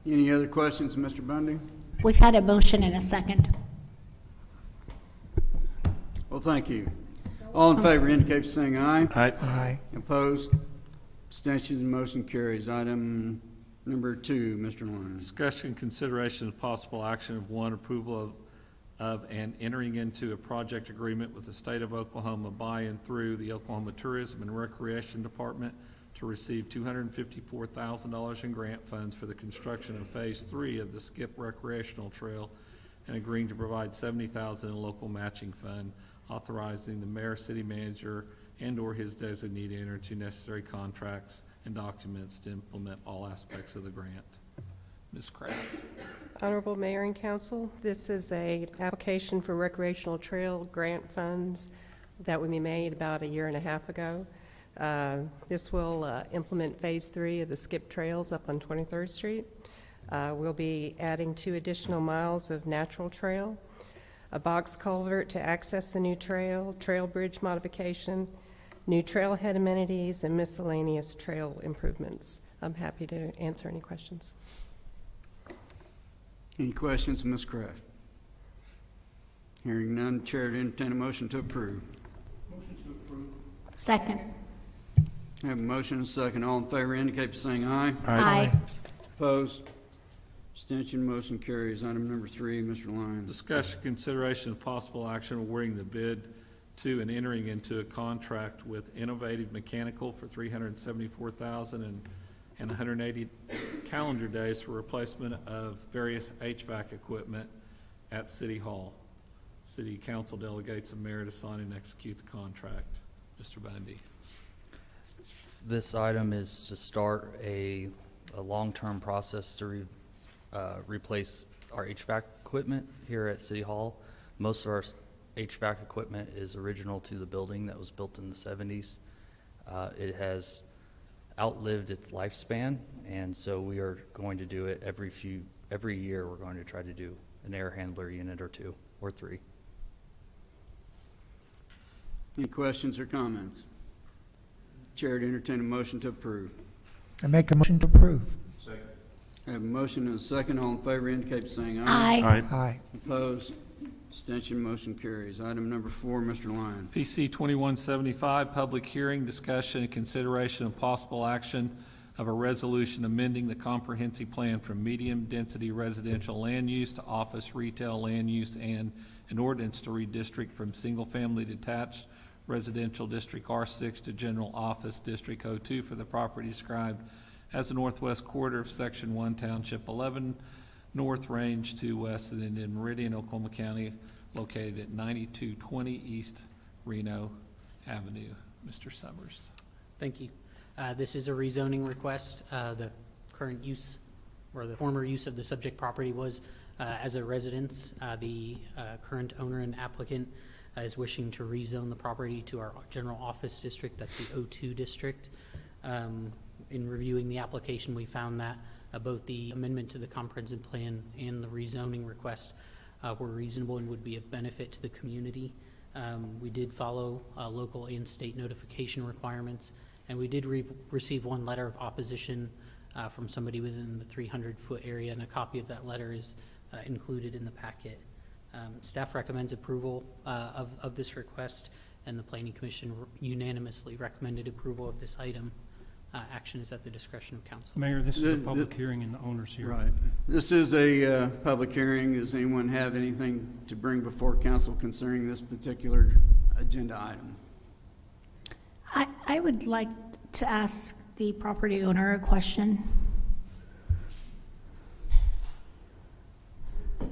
Any other questions, Mr. Bundy? We've had a motion and a second. Well, thank you. All in favor indicate by saying aye. Aye. Opposed? Abstentions, motion carries. Item number 2, Mr. Lyon. Discussion, consideration, of possible action of one, approval of and entering into a project agreement with the state of Oklahoma by and through the Oklahoma Tourism and Recreation Department to receive $254,000 in grant funds for the construction of Phase 3 of the Skip Recreational Trail and agreeing to provide $70,000 in local matching fund, authorizing the mayor, city manager, and/or his designee to enter into necessary contracts and documents to implement all aspects of the grant. Ms. Kraft. Honorable Mayor and Council, this is a application for recreational trail grant funds that we made about a year and a half ago. This will implement Phase 3 of the Skip Trails up on 23rd Street. We'll be adding 2 additional miles of natural trail, a box culvert to access the new trail, trail bridge modification, new trailhead amenities, and miscellaneous trail improvements. I'm happy to answer any questions. Any questions, Ms. Kraft? Hearing none, chair to entertain a motion to approve. Motion to approve. Second. I have a motion and a second. All in favor indicate by saying aye. Aye. Opposed? Abstention, motion carries. Item number 3, Mr. Lyons. Discussion, consideration, and possible action awarding the bid to and entering into a contract with Innovative Mechanical for $374,000 and 180 calendar days for replacement of various HVAC equipment at City Hall. City Council delegates the mayor to sign and execute the contract. Mr. Bundy. This item is to start a long-term process to replace our HVAC equipment here at City Hall. Most of our HVAC equipment is original to the building that was built in the 70s. It has outlived its lifespan, and so we are going to do it every year. We're going to try to do an air handler unit or 2 or 3. Any questions or comments? Chair to entertain a motion to approve. I make a motion to approve. I have a motion and a second. All in favor indicate by saying aye. Aye. Aye. Opposed? Abstention, motion carries. Item number 4, Mr. Lyon. PC 2175, public hearing, discussion, and consideration of possible action of a resolution amending the comprehensive plan from medium-density residential land use to office retail land use, and an ordinance to redistrict from single-family detached residential district R6 to general office district O2 for the property described as the northwest quarter of Section 1, Township 11, North Range 2 West, and then in Meridian, Oklahoma County, located at 9220 East Reno Avenue. Mr. Summers. Thank you. This is a rezoning request. The current use, or the former use of the subject property was as a residence. The current owner and applicant is wishing to rezone the property to our general office district. That's the O2 district. In reviewing the application, we found that both the amendment to the comprehensive plan and the rezoning request were reasonable and would be of benefit to the community. We did follow local and state notification requirements, and we did receive one letter of opposition from somebody within the 300-foot area, and a copy of that letter is included in the packet. Staff recommends approval of this request, and the Planning Commission unanimously recommended approval of this item. Action is at the discretion of council. Mayor, this is a public hearing and the owner's here. Right. This is a public hearing. Does anyone have anything to bring before council concerning this particular agenda item? I would like to ask the property owner a question. I'm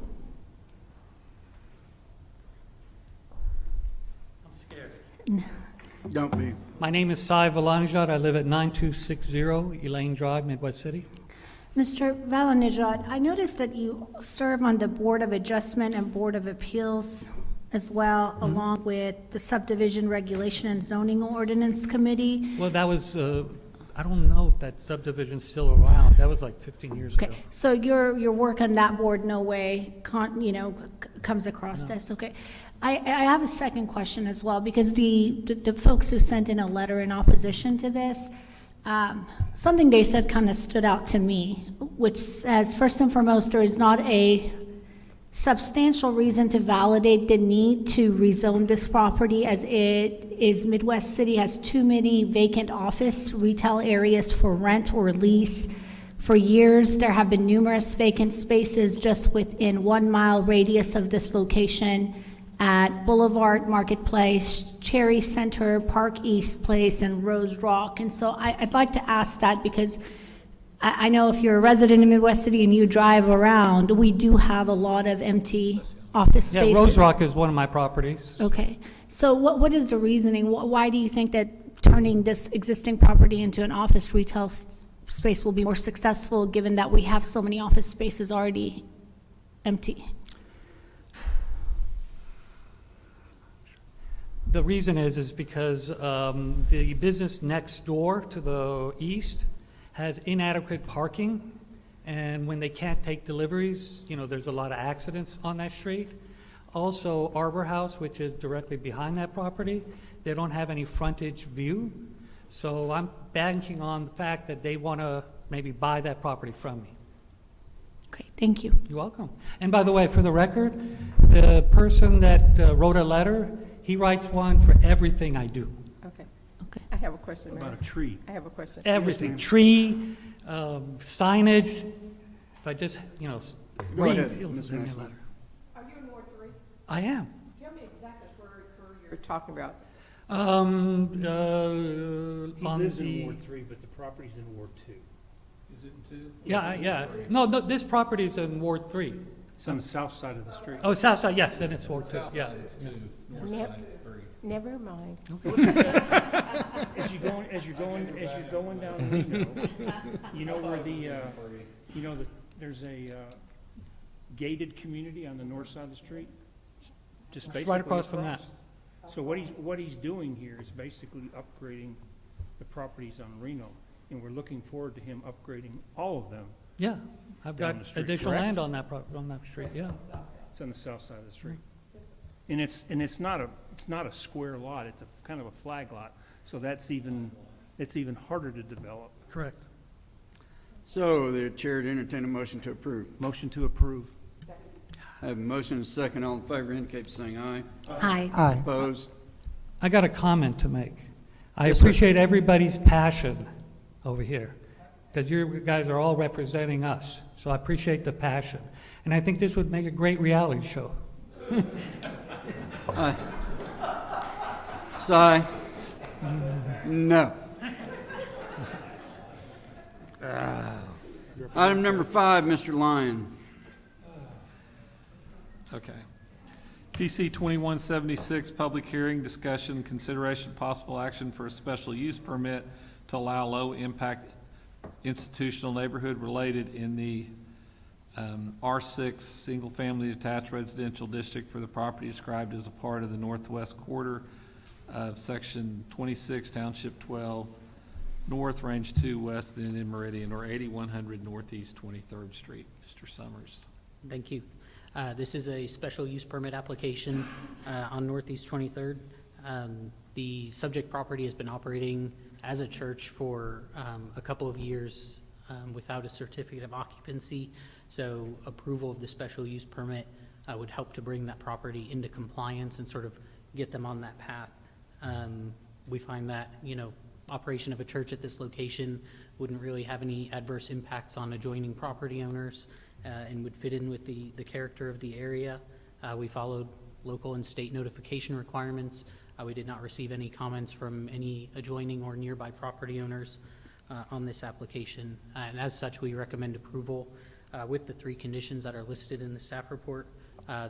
scared. Don't be. My name is Sai Valanjad. I live at 9260 Elaine Drive, Midwest City. Mr. Valanijad, I noticed that you serve on the Board of Adjustment and Board of Appeals as well, along with the Subdivision Regulation and Zoning Ordinance Committee. Well, that was, I don't know if that subdivision's still around. That was like 15 years ago. Okay, so your work on that board no way, comes across this, okay? I have a second question as well, because the folks who sent in a letter in opposition to this, something they said kind of stood out to me, which says, first and foremost, there is not a substantial reason to validate the need to rezone this property, as it is Midwest City has too many vacant office retail areas for rent or lease. For years, there have been numerous vacant spaces just within 1 mile radius of this location at Boulevard Marketplace, Cherry Center, Park East Place, and Rose Rock. And so I'd like to ask that, because I know if you're a resident in Midwest City and you drive around, we do have a lot of empty office spaces. Yeah, Rose Rock is one of my properties. Okay, so what is the reasoning? Why do you think that turning this existing property into an office retail space will be more successful, given that we have so many office spaces already empty? The reason is because the business next door to the east has inadequate parking, and when they can't take deliveries, there's a lot of accidents on that street. Also, Arbor House, which is directly behind that property, they don't have any frontage view. So I'm banking on the fact that they want to maybe buy that property from me. Okay, thank you. You're welcome. And by the way, for the record, the person that wrote a letter, he writes one for everything I do. Okay. Okay. I have a question, Mayor. About a tree. I have a question. Everything, tree, signage, If I just, Go breathe, ahead, he'll Ms. send me a Maxwell. letter. Are you in Ward 3? I am. Tell me exactly where you're talking about. On He lives in the, Ward 3, but the property's in Ward 2. Is it in 2? yeah. No, this property is in Ward 3. It's on the south side of the street. Oh, south side, yes, then it's Ward 2, yeah. Never mind. As you're going down Reno, you know where there's a gated community on the north side of the street? Just It's right basically across from that. So what he's doing here is basically upgrading the properties on Reno, and we're looking forward to him upgrading all of them. Yeah, I've got Down the street, additional correct? land on that street, yeah. It's on the south side of the street. And it's not a square lot, it's a kind of a flag lot, so it's even harder to develop. Correct. So the chair to entertain a motion to approve. Motion to approve. I have a motion and a second. All in favor indicate by saying aye. Aye. Aye. Opposed? I got a comment to make. I Yes, sir. appreciate everybody's passion over here, because you guys are all representing us, so I appreciate the passion. And I think this would make a great reality show. Sigh. No. Item number 5, Mr. Lyon. Okay. PC 2176, public hearing, discussion, consideration, possible action for a special use permit to allow low-impact institutional neighborhood related in the R6 single-family detached residential district for the property described as a part of the northwest quarter of Section 26, Township 12, North, Range 2, West, and in Meridian, or 8100 Northeast 23rd Street. Mr. Summers. Thank you. This is a special use permit application on Northeast 23rd. The subject property has been operating as a church for a couple of years without a certificate of occupancy, so approval of the special use permit would help to bring that property into compliance and sort of get them on that path. We find that, operation of a church at this location wouldn't really have any adverse impacts on adjoining property owners and would fit in with the character of the area. We followed local and state notification requirements. We did not receive any comments from any adjoining or nearby property owners on this application. And as such, we recommend approval with the 3 conditions that are listed in the staff report,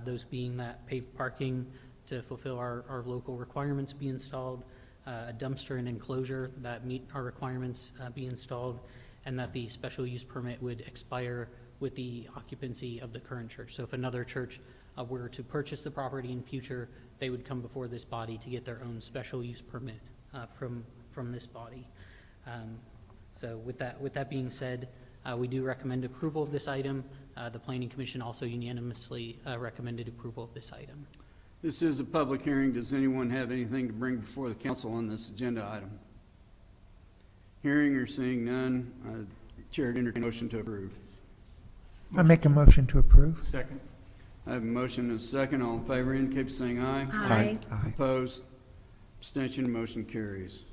those being that paved parking to fulfill our local requirements be installed, a dumpster and enclosure that meet our requirements be installed, and that the special use permit would expire with the occupancy of the current church. So if another church were to purchase the property in future, they would come before this body to get their own special use permit from this body. So with that being said, we do recommend approval of this item. The Planning Commission also unanimously recommended approval of this item. This is a public hearing. Does anyone have anything to bring before the council on this agenda item? Hearing or seeing none, chair to entertain a motion to approve. I make a motion to approve. Second. I have a motion and a second. All in favor indicate by saying aye. Aye. Aye. Opposed? Abstention, motion carries.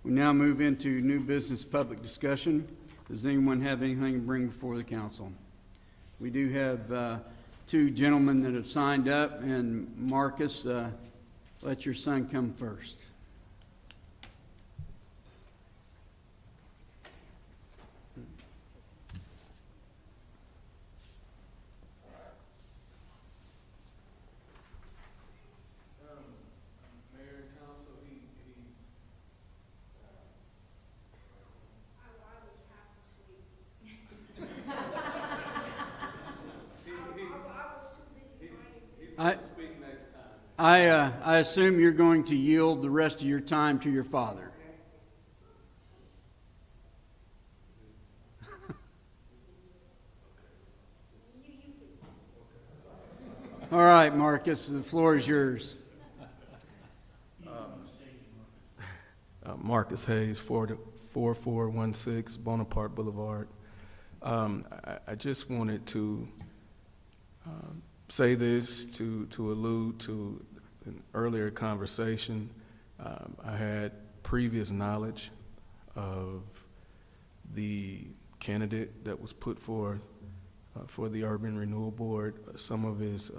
We now move into new business public discussion. Does anyone have anything to bring before the council? We do have 2 gentlemen that have signed up, and Marcus, let your son come first. Mayor and council, he's I, speak next time. I assume you're going to yield the rest of your time to your father. All right, Marcus, the floor is yours. Marcus Hayes, 4416 Bonaparte Boulevard. I just wanted to say this to allude to an earlier conversation. I had previous knowledge of the candidate that was put forth for the Urban Renewal Board, some of his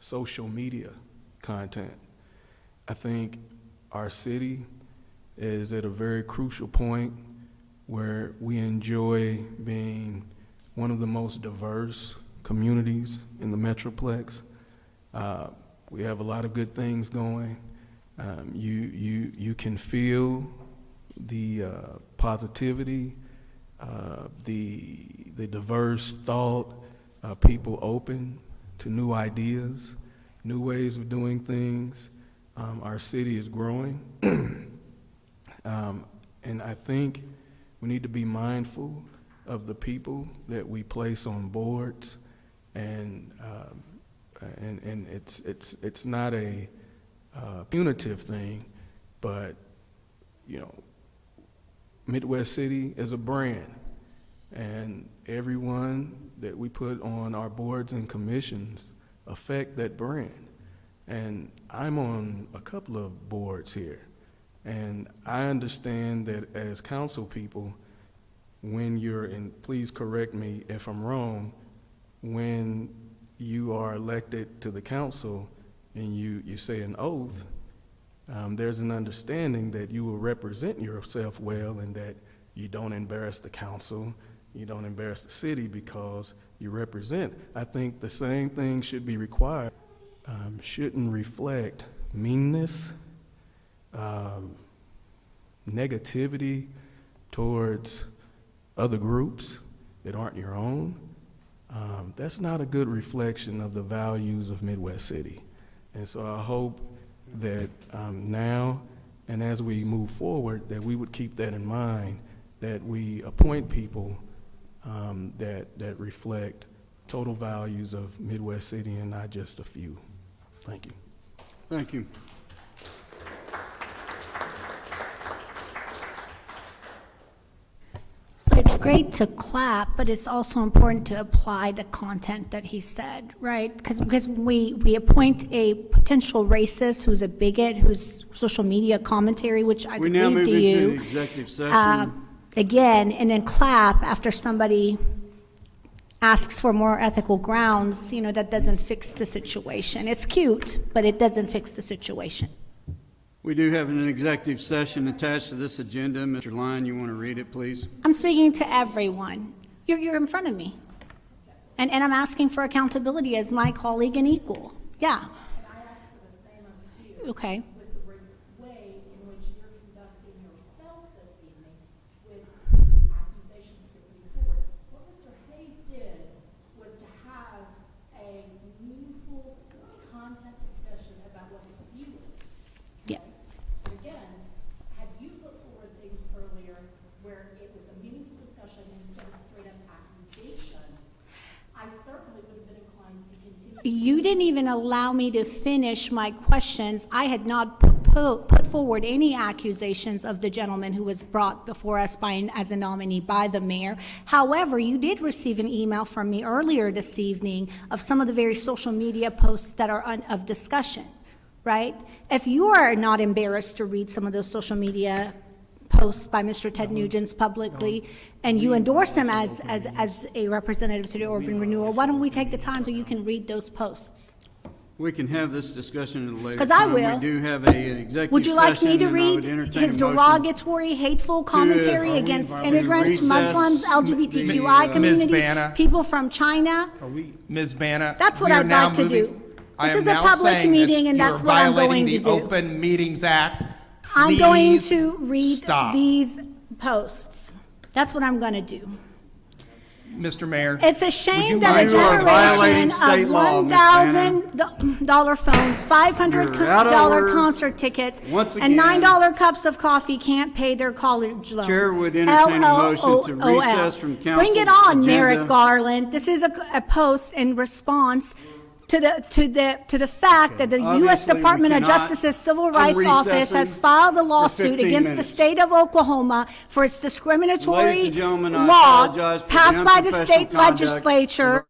social media content. I think our city is at a very crucial point where we enjoy being one of the most diverse communities in the Metroplex. We have a lot of good things going. You can feel the positivity, the diverse thought, people open to new ideas, new ways of doing things. Our city is growing. And I think we need to be mindful of the people that we place on boards, and it's not a punitive thing, but you know, Midwest City is a brand, and everyone that we put on our boards and commissions affect that brand. And I'm on a couple of boards here, and I understand that as council people, when you're in, please correct me if I'm wrong, when you are elected to the council and you say an oath, there's an understanding that you will represent yourself well and that you don't embarrass the council, you don't embarrass the city because you represent. I think the same thing should be required. Shouldn't reflect meanness, negativity towards other groups that aren't your own. That's not a good reflection of the values of Midwest City. And so I hope that now and as we move forward that we would keep that in mind, that we appoint people that reflect total values of Midwest City and not just a few. Thank you. Thank you. So it's great to clap, but it's also important to apply the content that he said, right? Because we appoint a potential racist who's a bigot, whose social media commentary, which I We now believe move to into you, an executive session. again, and then clap after somebody asks for more ethical grounds, you know, that doesn't fix the situation. It's cute, but it doesn't fix the situation. We do have an executive session attached to this agenda. Mr. Lyon, you want to read it, please? I'm speaking to everyone. You're in front of me. And I'm asking for accountability as my colleague and equal. Yeah. Okay. Yeah. Again, had you put forward things earlier where it was a meaningful discussion instead of straight up accusations, I certainly would have been inclined to continue. You didn't even allow me to finish my questions. I had not put forward any accusations of the gentleman who was brought before us as a nominee by the mayor. However, you did receive an email from me earlier this evening of some of the very social media posts that are of discussion, right? If you are not embarrassed to read some of those social media posts by Mr. Ted Nugent publicly, and you endorse him as a representative to the urban renewal, why don't we take the time so you can read those posts? We can have this discussion at a later 'Cause I time. will. We do have an executive session. Would you like me to and I would read entertain his a motion derogatory, hateful commentary against immigrants, recess Muslims, LGBTQI Ms. community, Banna. people from China? Ms. Banna. That's what we are I'd now like to moving- do. I This am is a now public saying that meeting, and you are that's what I'm violating going to the do. Open Meetings Act. I'm going Please to read stop. these posts. That's what I'm going to do. Mr. Mayor. It's a Would you shame that a mind- You are generation violating state of law, Ms. Bannon. $1,000 phones, $500 You're out of order. concert tickets, Once and again. $9 cups of coffee can't pay their college loans. Chair would entertain a motion to LOOL. recess from Bring council it on, agenda. Merrick Garland. This is a post in response to the fact that the U.S. Obviously, we Department of cannot- Justice's Civil I'm Rights Office has recessing filed a for lawsuit 15 against the minutes. state of Oklahoma for its Ladies discriminatory and gentlemen, I law apologize for the passed by the unprofessional state conduct. legislature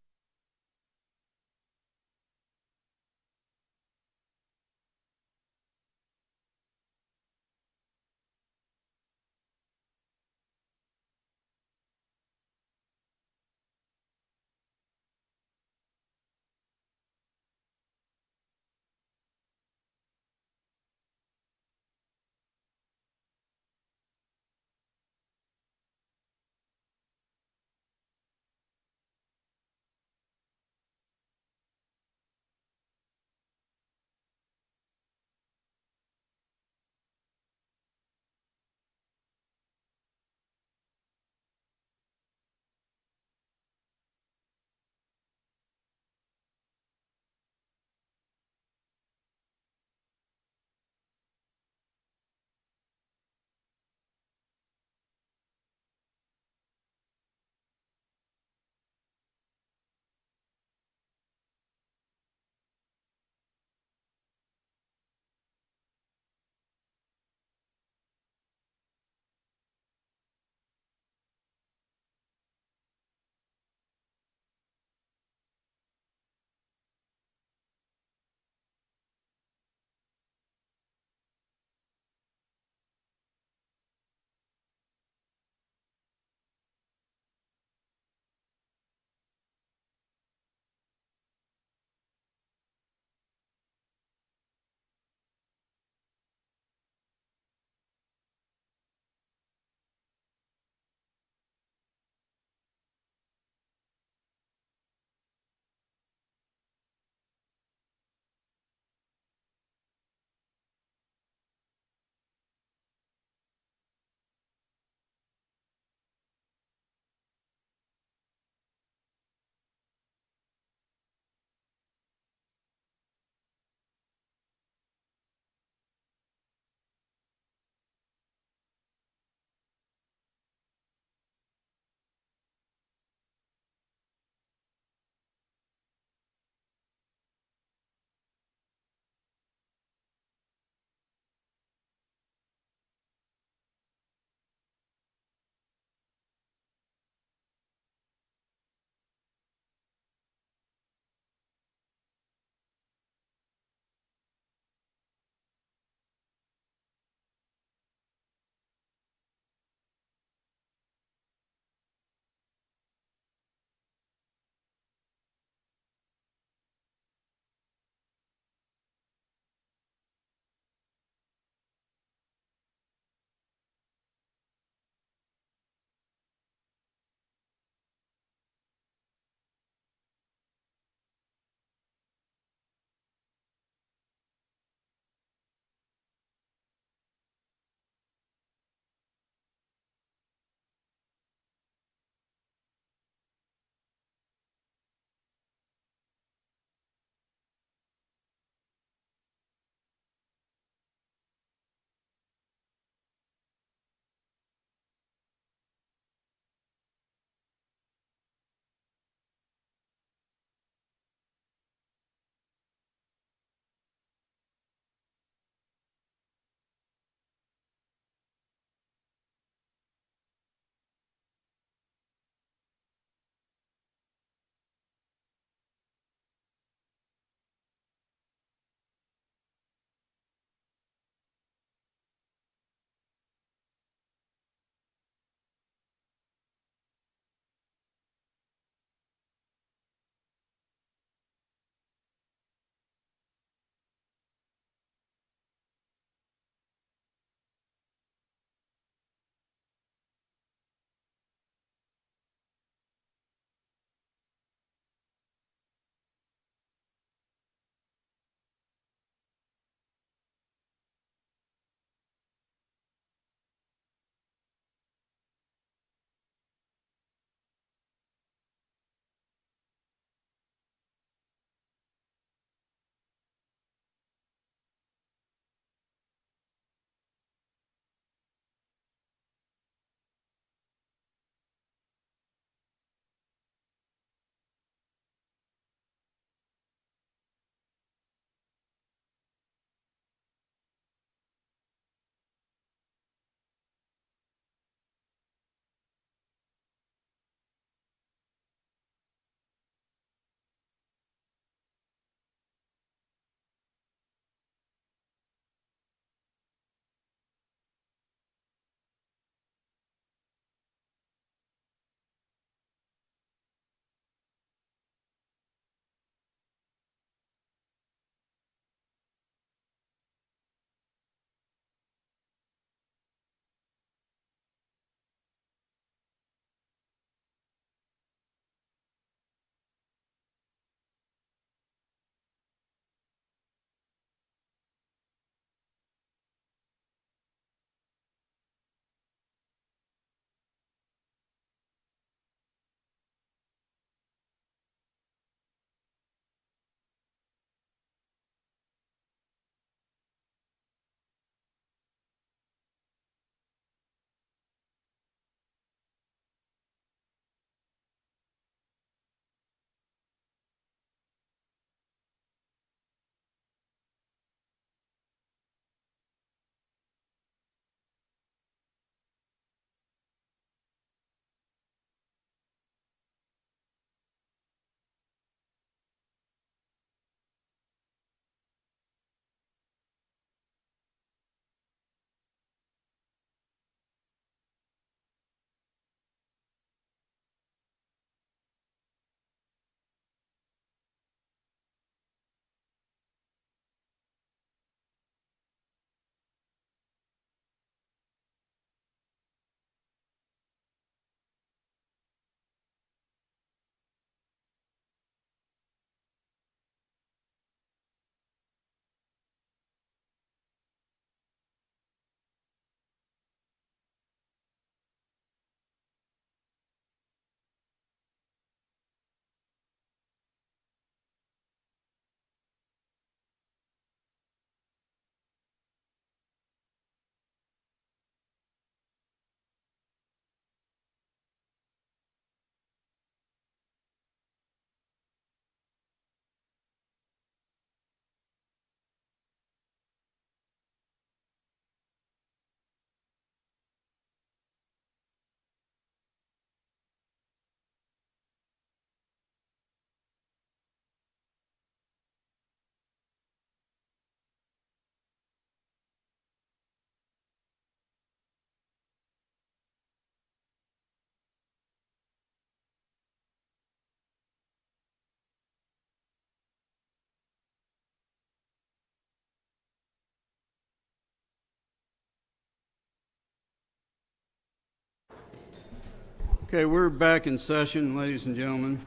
Okay, we're back in session, ladies and gentlemen.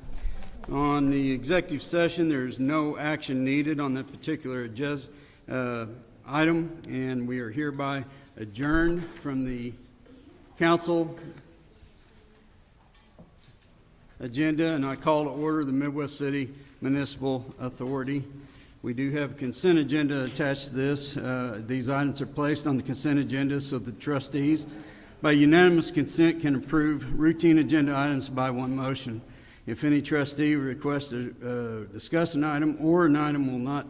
On the executive session, there's no action needed on that particular item, and we are hereby adjourned from the council agenda, and I call to order the Midwest City Municipal Authority. We do have a consent agenda attached to this. These items are placed on the consent agenda so the trustees, by unanimous consent, can approve routine agenda items by one motion. If any trustee requests to discuss an item or an item will not,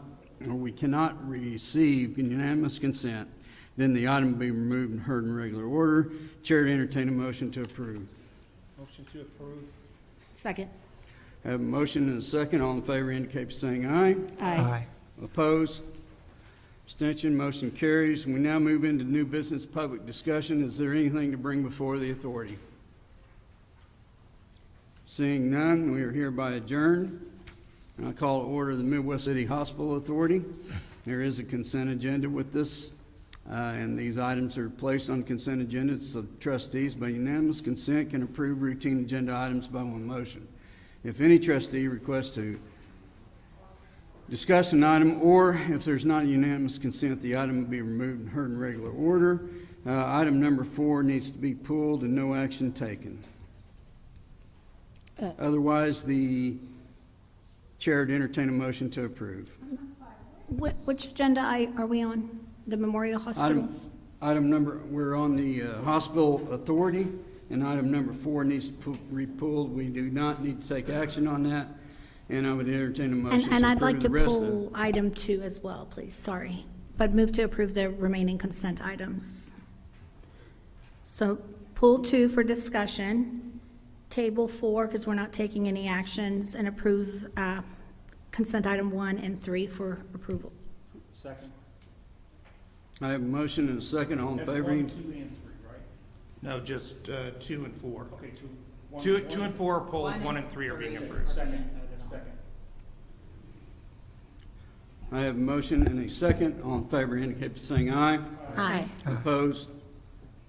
or we cannot receive unanimous consent, then the item will be removed and heard in regular order. Chair to entertain a motion to approve. Motion to approve. Second. I have a motion and a second. All in favor indicate by saying aye. Aye. Opposed? Abstention? Motion carries. We now move into new business public discussion. Is there anything to bring before the authority? Seeing none, we are hereby adjourned. And I call to order the Midwest City Hospital Authority. There is a consent agenda with this, and these items are placed on consent agenda so the trustees, by unanimous consent, can approve routine agenda items by one motion. If any trustee requests to discuss an item, or if there's not unanimous consent, the item will be removed and heard in regular order. Item number 4 needs to be pulled and no action taken. Otherwise, the chair to entertain a motion to approve. Which agenda are we on? The Memorial Hospital? Item number, we're on the hospital authority, and item number 4 needs to be pulled. We do not need to take action on that, and I would entertain a motion And to I'd like approve to the rest of pull item 2 as well, please, sorry. But move to approve the remaining consent items. So pull 2 for discussion, table 4, because we're not taking any actions, and approve consent item 1 and 3 for approval. Second. I have a motion and a second. All in favor? 2, and 3, right? No, just 2 and 4. Okay, 2 and 4 are pulled, 1 and 3 are being approved. Second. I have a motion and a second. All in favor indicate by saying aye. Aye. Opposed?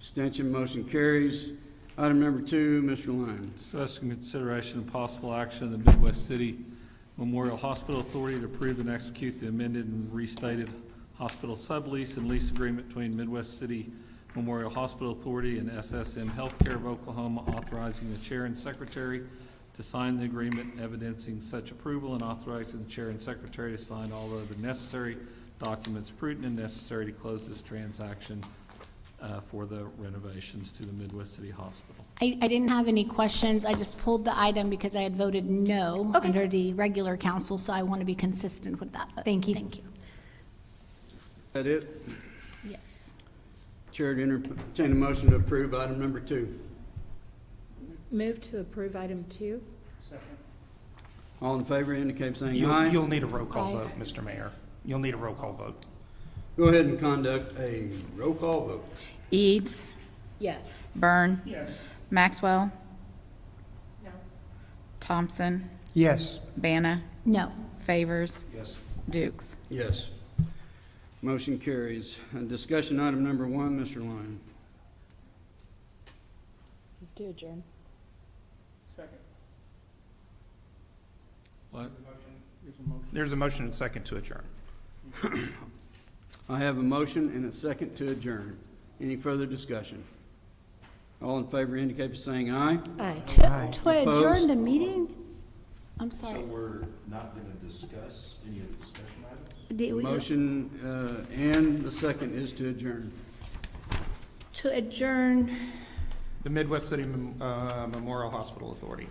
Abstention? Motion carries. Item number 2, Mr. Lyon. Discussion, consideration, and possible action of the Midwest City Memorial Hospital Authority to approve and execute the amended and restated hospital sublease and lease agreement between Midwest City Memorial Hospital Authority and SSM Healthcare of Oklahoma, authorizing the chair and secretary to sign the agreement, evidencing such approval, and authorizing the chair and secretary to sign all other necessary documents prudent and necessary to close this transaction for the renovations to the Midwest City Hospital. I didn't have any questions. I just pulled the item because I had voted no Okay. under the regular council, so I want to be consistent with that. Thank you. Thank you. Is that it? Yes. Chair to entertain a motion to approve item number 2. Move to approve item 2. All in favor indicate by saying aye. You'll need a roll call Aye. vote, Mr. Mayor. You'll need a roll call vote. Go ahead and conduct a roll call vote. Eads, Yes. Byrne, Yes. Maxwell. Thompson, Yes. Banna, No. Favors, Yes. Dukes. Yes. Motion carries. Discussion item number 1, Mr. Lyon. Move to adjourn. Second. What? There's a motion and a second to adjourn. I have a motion and a second to adjourn. Any further discussion? All in favor indicate by saying aye. Aye. To adjourn the meeting? I'm sorry. we're not going to discuss any of the discussion items? Did we- Motion and the second is to adjourn. To adjourn, The Midwest City Memorial Hospital Authority.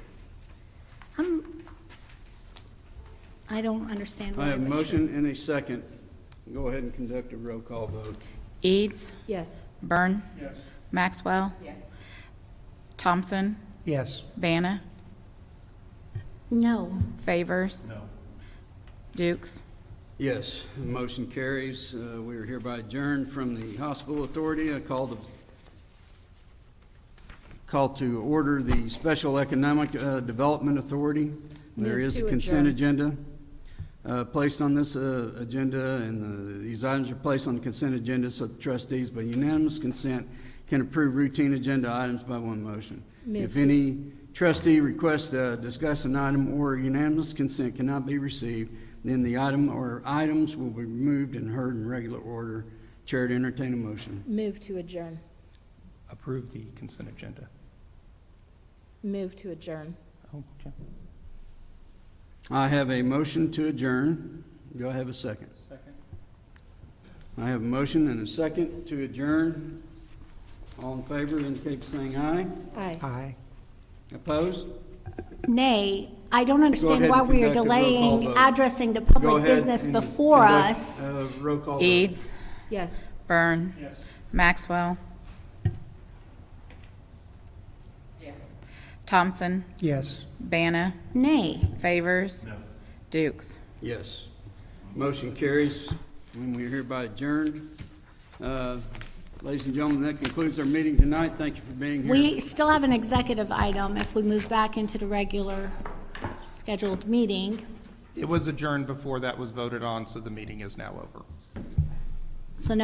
I don't understand I why. have a but sure. motion and a second. Go ahead and conduct a roll call vote. Eads, Yes. Byrne, Yes. Maxwell. Thompson, Yes. Banna, No. Favors. No. Dukes. Yes, the motion carries. We are hereby adjourned from the Hospital Authority. I call to order the Special Economic Development Authority. There Move is a to consent adjourn. agenda placed on this agenda, and these items are placed on the consent agenda so the trustees, by unanimous consent, can approve routine agenda items by one motion. If any trustee requests to discuss an item or unanimous consent cannot be received, then the item or items will be removed and heard in regular order. Chair to entertain a motion. Move to adjourn. Approve the consent agenda. Move to adjourn. Oh, okay. I have a motion to adjourn. Do I have a second? Second. I have a motion and a second to adjourn. All in favor indicate by saying aye. Aye. Aye. Opposed? Nay, I don't understand ahead why and we are conduct a roll call delaying vote. addressing the Go public ahead business and before conduct us. a roll call vote. Eads, Yes. Byrne, Maxwell, Thompson, Yes. Banna, Nay. Favors, Dukes. Yes. Motion carries, and we are hereby adjourned. Ladies and gentlemen, that concludes our meeting tonight. Thank you for being here. We still have an executive item if we move back into the regular scheduled meeting. It was adjourned before that was voted on, so the meeting is now over. So no